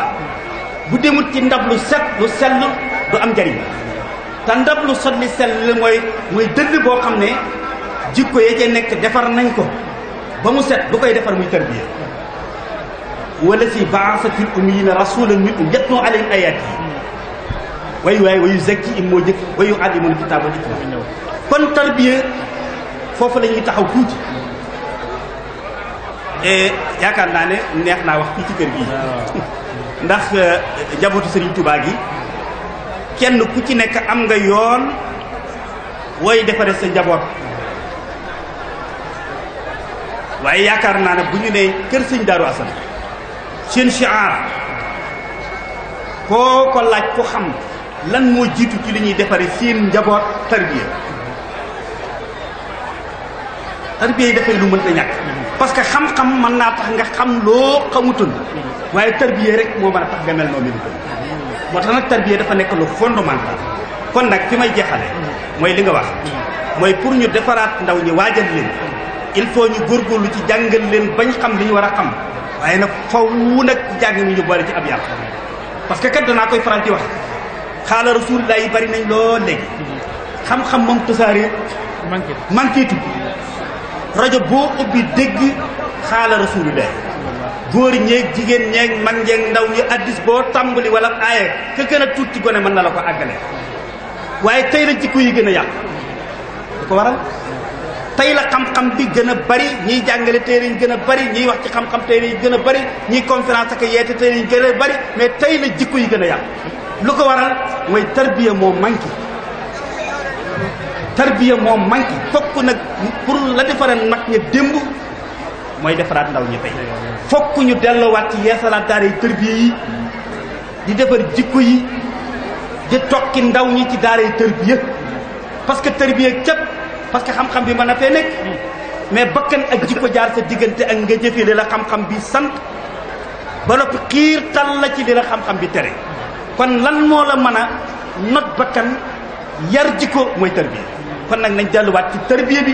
bu demut ci ndab lu set lu sell du am njariñ te ndab lu sot li sell mooy dëgg boo xam ne jikko ya ca nekk defar nañ ko ba mu set du koy defar muy tarbiya wala si baasa fil ummiyina rasulan minhum yatlu alayhim ayatihi wa yuzakkihim moo jëkk wa yuallimul kitaab wal hikma kon tarbiya foofu la ñuy taxaw tuuti yaakaar naa ne neex naa wax fii ci kër gi ndax njabootu Serigne Touba gi kenn ku ci nekk am nga yoon wooy defare sa njaboot waaye yaakaar naa ne bu ñu ne kër sëñ Darou Assane seen shiar koo ko laaj ko xam lan moo jiitu ci li ñuy defare seen njaboot tarbiya yi dafay lu mënta ñàkk parce que xam-xam mën naa tax nga xam loo xamutoon waaye tarbiya rek moo mën a tax nga mel noo mel moo tax nag tarbiya dafa nekk lu fondamental kon nag fi may jeexale mooy li nga wax mooy pour ñu defaraat ndaw ñi waajal leen il faut ñu góorgóorlu ci jàngal leen bañ xam li ñu war a xam waaye nag faw nag jàng mi ñu boole ci ab yàlla parce que kat danaa koy faral di wax xaala rasulullah yi bari nañ lool léegi xam-xam moom tasaare manquétu rajo boo ubbi dégg xaala rasulullah góor ñeeg jigéen ñeeg mag ñeeg ndaw ñi addis boo tàmbali wala aaye ka gën a tuuti gone mën na la ko àggale waaye tey la jikko yi gën a yàq du ko waral tey la xam-xam bi gën a bari ñiy jàngale tey lañ gën a bari ñiy wax ci xam-xam tey lañ gën a bari ñiy conférence ak yeete tey lañ gën a bari mais tey la jikko yi gën a yàq lu ko waral mooy tarbiya moo manqué tarbiya moo manqué fokk nag pour la defaral mag ña démb mooy defaraat ndaw ñi tey fokk ñu delloowaat ci yeesalaat daara yi tarbiya yi di defar jikko yi di tokki ndaw ñi ci daara yi tarbiya parce que tarbiya képp parce que xam-xam bi mën na fee nekk mais bakkan ak jikko jaar sa diggante ak nga jëfee li la xam-xam bi sant ba noppi xiir tal la ci li la xam-xam bi tere kon lan moo la mën a not bakkan yar jikko mooy tarbiya kon nag nañ delluwaat ci tarbiya bi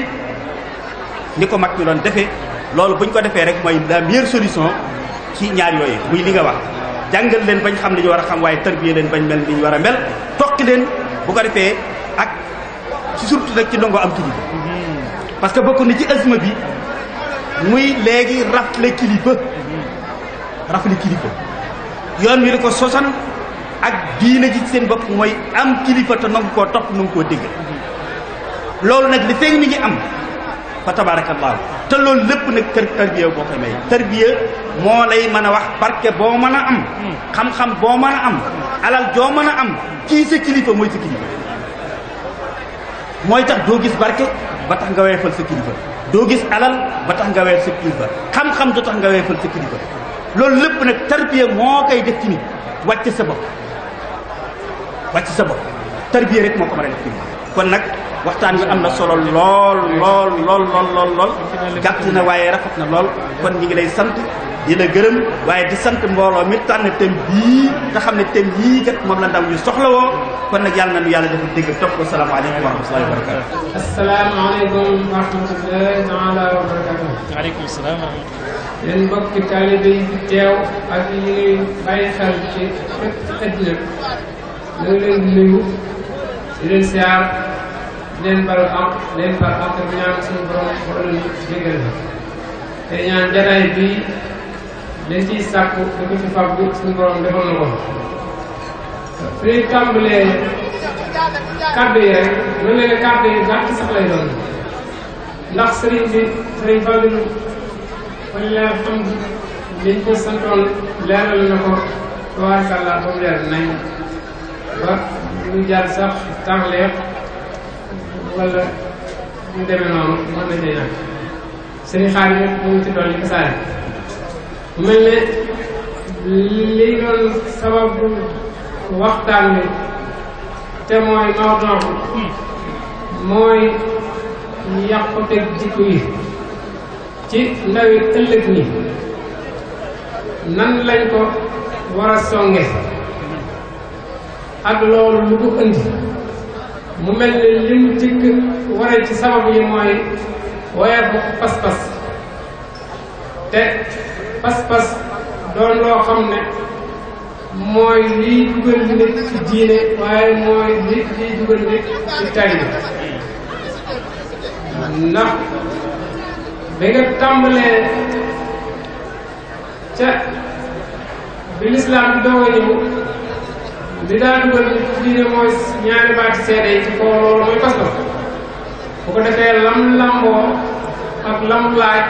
ni ko mag ñu doon defee loolu buñ ko defee rek mooy la meilleure solution ci ñaar yooyu muy li nga wax jàngal leen bañ xam li ñu war a xam waaye tarbiya leen bañ mel ni ñu war a mel tokki leen bu ko defee ak ci surtout nag ci ndongo am kilifa parce que bokk na ci asma bi muy léegi rafle kilifa yoon wi di ko sosan ak diine ji seen bopp mooy am kilifa te nangu koo topp nangu koo dégg loolu nag li feeg mi ngi am fa tabaarakallaahu te loolu lépp nag tarbiya boo koy may tarbiya moo lay mën a wax barke boo mën a am xam-xam boo mën a am alal joo mën a am kii sa kilifa mooy sa kilifa mooy tax doo gis barke ba tax nga weefal sa kilifa doo gis alal ba tax nga weer sa kilifa xam-xam du tax nga weefal sa kilifa loolu lépp nag tarbiya moo koy def ci nit wàcc sa bopp tarbiya rek moo ko mën a def ci nit kon nag waxtaan wi am na solo lool gàtt na waaye rafet na lool kon ñi ngi lay sant di la gërëm waaye di sant mbooloo mi tànn thème bii nga xam ne thème yii kat moom la ndaw ñu soxla woo kon nag yàlla na nu yàlla dafa dégg topp ko salaamaaleykum wa rahmatullahi wa barakatu asalaamaaleykum wa rahmatullahi taala wa barakatu waaleykum salaam yéen mbokki taalibe yi fi teew ak yi ñuy bàyyi xel ci àddina ñu ngi leen di nuyu di leen siyaar di leen baal ak di ñaan suñu borom boole ñu jégal te ñaan jataay bi leen ciy sàkku di ko ci fàggu suñu borom defal na ko fi ñuy tàmbalee kàddu yi rek mën na ne kàddu yi gàtt sax lay doon ndax sëriñ Fadilou walla xam liñ ko santoon leeral na ko tabaarkalla ba mu leer nañ ba ñu jaar sax tàngaleer wala ñu demee noonu mën na cee ñàkk sëriñ xaar yi mu ngi ci doon li ko saare mel ne li doon sababu waxtaan wi te mooy mawduu mooy yàquteg jikko yi ci ndawi ëllëg ñi nan lañ ko war a songe ak loolu lu ko indi mu mel ne lim jëkk waree ci sababu yi mooy woye bu pas-pas te pas-pas doon loo xam ne mooy liy dugal nit ci diine waaye mooy liy dugal nit ci taalibe ndax ba nga tàmbalee ca bi lislaam bi doog a ñëw li daa dugal nit ci diine mooy ñaari baati seede yi ci kaw loolu mooy pas-pas bu ko defee lam lamboo ak lam laaj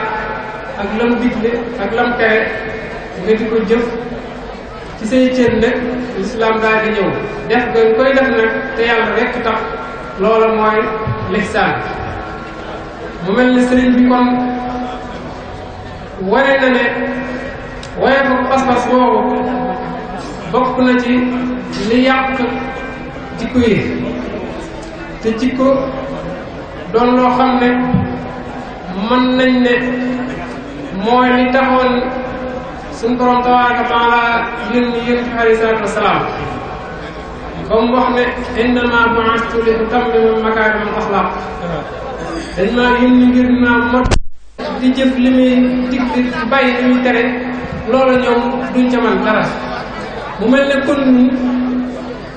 ak lam digle ak lam tere nga di ko jëf ci say cër nag lislaam daal di ñëw def nga koy def nag te yàlla rekk tax loola mooy lihsaan mu mel ne sëriñ bi kon wane na ne waaye ko pas-pas boobu bokk na ci li yàq jikko yi te jikko doon loo xam ne mën nañ ne mooy li taxoon suñu borom tabaaraka wa taala yónni yonent bi alayhi salaatu wa salaam ba mu wax ne innamaa bu'ithtu li utammima makaarimal axlaaq dañ maa yónni ngir naa mot di jëf li muy dig di bàyyi li muy tere loola ñoom duñ ca man dara mu mel ne kon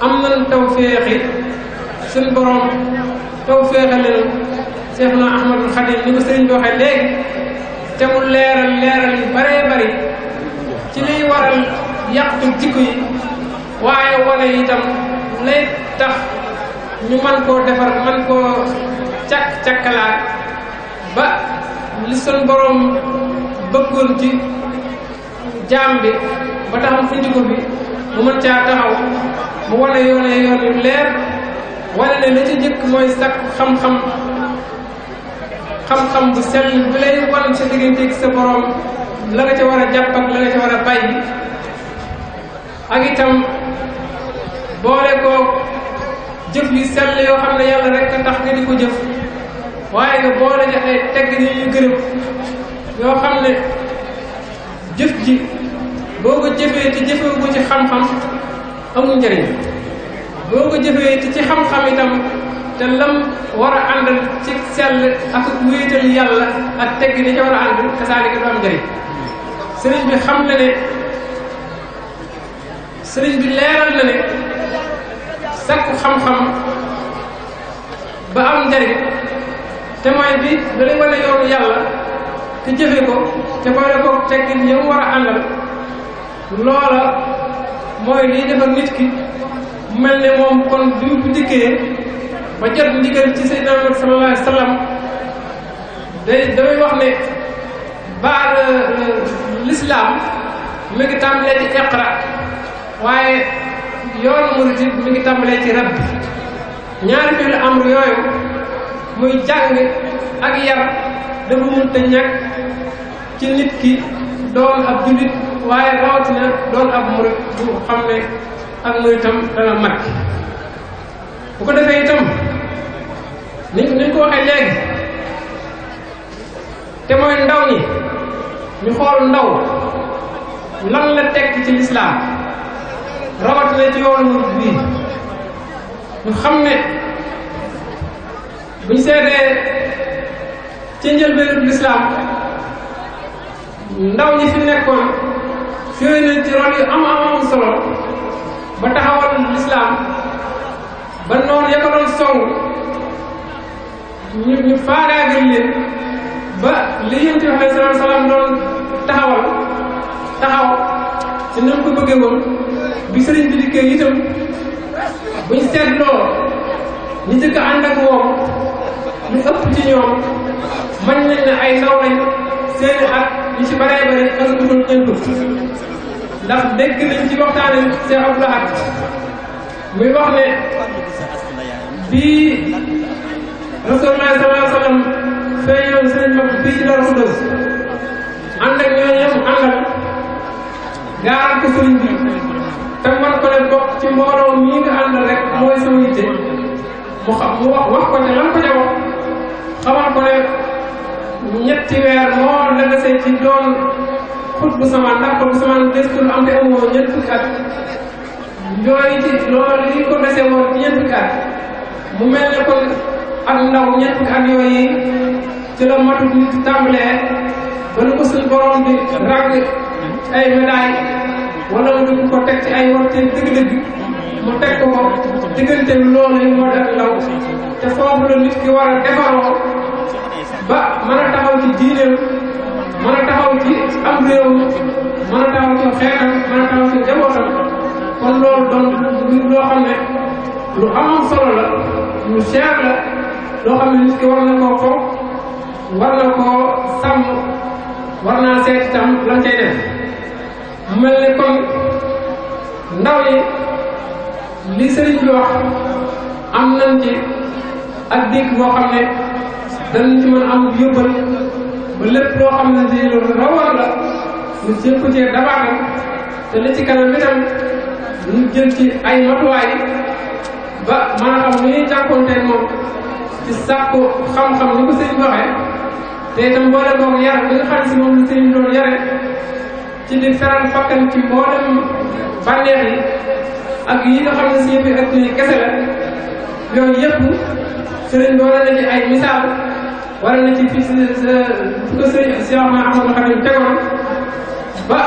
am nañ tawféexi suñ borom tawféexe leen Seexna Ahmadul Xadim ni ko sëriñ bi waxee léegi te mu leeral yu baree bari ci liy waral yàqu jikko yi waaye wane itam lay tax ñu man koo defar man koo càkkalaat ba li sun borom bëggoon ci jaam bi ba taxam fu jikko bi mu mën caa taxaw mu wane yoon yu leer wane ne la ci jëkk mooy sakk xam-xam bu sell bi lay wan sa diggante ak sa borom la nga ca war a jàpp ak la nga ca war a bàyyi ak itam boole ko jëf yu sell yoo xam ne yàlla rek a tax nga di ko jëf waaye nga boole ja ay tegg ni ñu gërëm yoo xam ne jëf ji boo ko jëfee te jëfewu ko ci xam-xam amul njëriñ boo ko jëfee ci xam-xam itam te lam war a àndal ci sell ak wéetal yàlla ak tegg ni ca war a ànd te saalika du am njëriñ sëriñ bi xam na ne sëriñ bi leeral na ne sakku xam-xam ba am njëriñ te mooy bi da lay wane yoonu yàlla te jëfe ko te boole ko teggin yow war a àndal loola mooy liy defar nit ki mu mel ne moom kon bi mu dikkee ba jot ndigal ci Seydina Muhammad sallallahu alayhi wa sallam damay wax ne baal l'islam mi ngi tàmbalee ci iqra waaye yoonu murid mi ngi tàmbalee ci rabbi ñaari fi'l amr yooyu muy jàng ak yar dafa mënta ñàkk ci nit ki doon ab jullit waaye rawatina doon ab murid bu xam ne ak muritam dana mat bu ko defee itam niñ ko waxee léegi te mooy ndaw ñi ñu xool ndaw lan la tekk ci lislaam rawatina ci yoonu murid bii ñu xam ne buñ seetee ci njëlbéenu lislaam ndaw ñi fi nekkoon fiyooy nañ ci rôle yu am solo ba taxawal lislaam ba noonu ya ko doon song ñu faagaagal leen ba li Yonent bi alayhi salaatu wa salaam doon taxaw ci ni mu ko bëggee woon bi sëriñ bi dikkee itam buñ seetloo ñi njëkk a ànd ak moom lu ëpp ci ñoom mañ nañ ne ay ndaw lañ seeni at ñu ci baree bare ak utul ñentu ndax dégg nañ ci waxtaane Cheikh Abdou Lahad muy wax ne bii Rasulullah sallallahu alayhi wa sallam feeñoon sëriñ mag fii ci Darou Khoudoss ànd ak ñooñu yëpp àndal gaaral ko sëriñ bi te man ko ne bokk ci mbooloo mii nga àndal rek mooy sama yitte mu wax ko ne lan ko ca wax xamal ko ne ñetti weer moo la desee ci doon xut bu samaan ndax ko bu samaan destul am te amoo ñeent fukki at yooyu ci loolu li ko desee woon ci ñeent fukki at mu mel ne kon ak ndaw ñeent fukki at yooyu ci la matu nit tàmbalee ba nu ko suñ borom bi ràgg ay médaille wala mu dugg ko teg ci ay warteen dëgg-dëgg mu teg ko ko diggante loolu yi moo def ndaw te foofu la nit ki war a defaroo ba mën a taxaw ci diineem mën a taxaw ci am réew mën a taxaw ci xeetam mën a taxaw ci njabootam kon loolu doon mbir loo xam ne lu am solo la lu cher la loo xam ne nit ki war na koo foog war na koo sàmm war naa seet itam lan cay def mu mel ne kon ndaw yi li sëriñ bi wax am nañ ci ak dégg boo xam ne danañ ci mën a am yóbbal ba lépp loo xam ne di rawal la ñu jël ko ci dabaatam te li ci kanam itam ñu jël ci ay matuwaay ba mën a xam ni ñuy jànkoonteeg moom ci sàkku xam-xam ni ko sëriñ waxee te itam boole koog yar bi nga xam si moom la sëriñ doon yare ci di feral fakkan ci mboolem bànneex yi ak yi nga xam ne si yëpp ak ni kese la yooyu yëpp sëriñ bi war na ci ay misaal war na ci fii fu ko sëriñ si wax na Ahmadou Khadim tegoon ba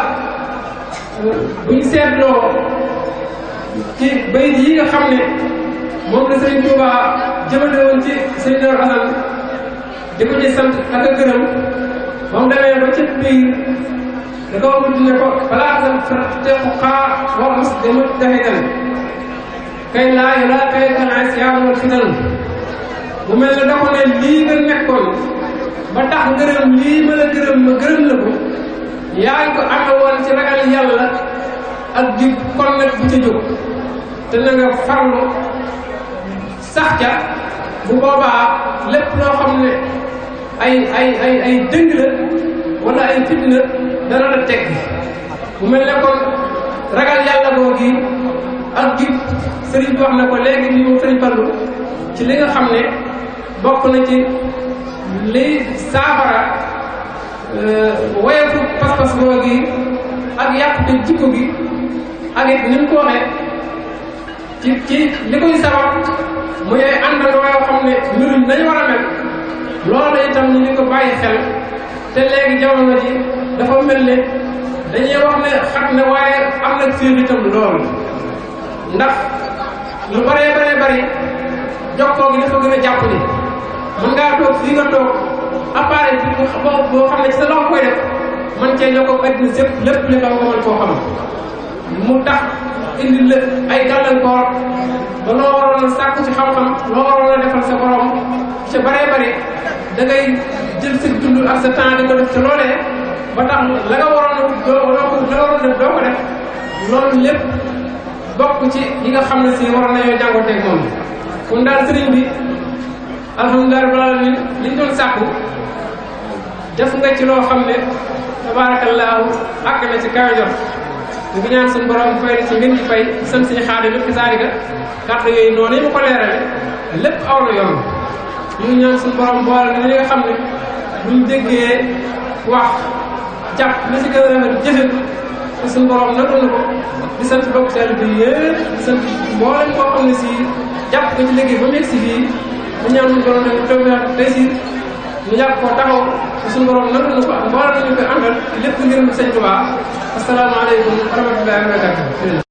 buñ seetloo ci bayit yi nga xam ne moom la sëriñ Touba jëmale woon ci sëriñ Darou Assane di ko ci sant ak a gërëm ba mu demee ba ci biir da ko wut ne ko balaa sa tequ xaa wa mos dama taxitan kay laa yu laa kay kanaas yaa wal fitan bu mel ne da ko ne lii nga nekkoon ba tax ngërëm lii ma la gërëm ma gërëm la ko yaa ngi ko amee woon ci ragal yàlla ak di kon nag bu ca jóg te na nga farlu sax ca bu boobaa lépp loo xam ne ay dëng la wala ay fitna dana la teg bu mel ne kon ragal yàlla googu ak jub sëriñ bi wax na ko léegi ni moom sëriñ Fallu ci li nga xam ne bokk na ci liy saafara woyeeku pas-pas googu ak yàqute jikko gi ak it ni mu ko waxee ci li koy sabab muy ay àndandoo yoo xam ne mbirum nañu war a mel loolu itam ñu ngi ko bàyyi xel te léegi jamono ji dafa mel ne dañuy wax ne xat na waaye am na fiir itam lool ndax lu bëree bëri jokkoo gi dafa gën a jàpp ni mën ngaa toog fii nga toog appareil bi boo xam ne ci sa loxo koy def man cee jokkoo ak àddina sépp lépp li nga mën koo xam mu tax indi la ay gàllankoor ba loo waroon a sàkku ci xam-xam loo waroon a defal sa borom ca bëree bëri da ngay jël sa dund ak sa temps di ko def te loolee ba tax la nga waroon a def doo ko def loolu lépp bokk ci yi nga xam ne si waroon nañoo jàngoonteeg moom kon daal sëriñ bi alhamdulilah rabbil alamin liñ doon sàkku def nga ci loo xam ne tabaarakallaahu àgg na ci kawe jot ñu ngi ñaan suñu borom fay ci ngeen ci fay sant suñu xaar yi lépp saalika kàddu yooyu noonu yi ma ko leerale lépp aw la yoon ñu ngi ñaan suñu borom boole na li nga xam ne buñ déggee wax jàpp li si gën a rafet jëfe te suñu borom natu na ko di sant bokk sell bi yëpp di sant mboolem koo xam ne si jàpp nga ci liggéey ba mu yegg si fii ñu ñaan suñu borom nag taw tey si ñu yàgg koo taxaw te suñu borom natu na ko ak mboolem nañu koy àndal lépp ngir Sëñ Tuubaa asalaamaaleykum wa rahmatullahi wa barakatuh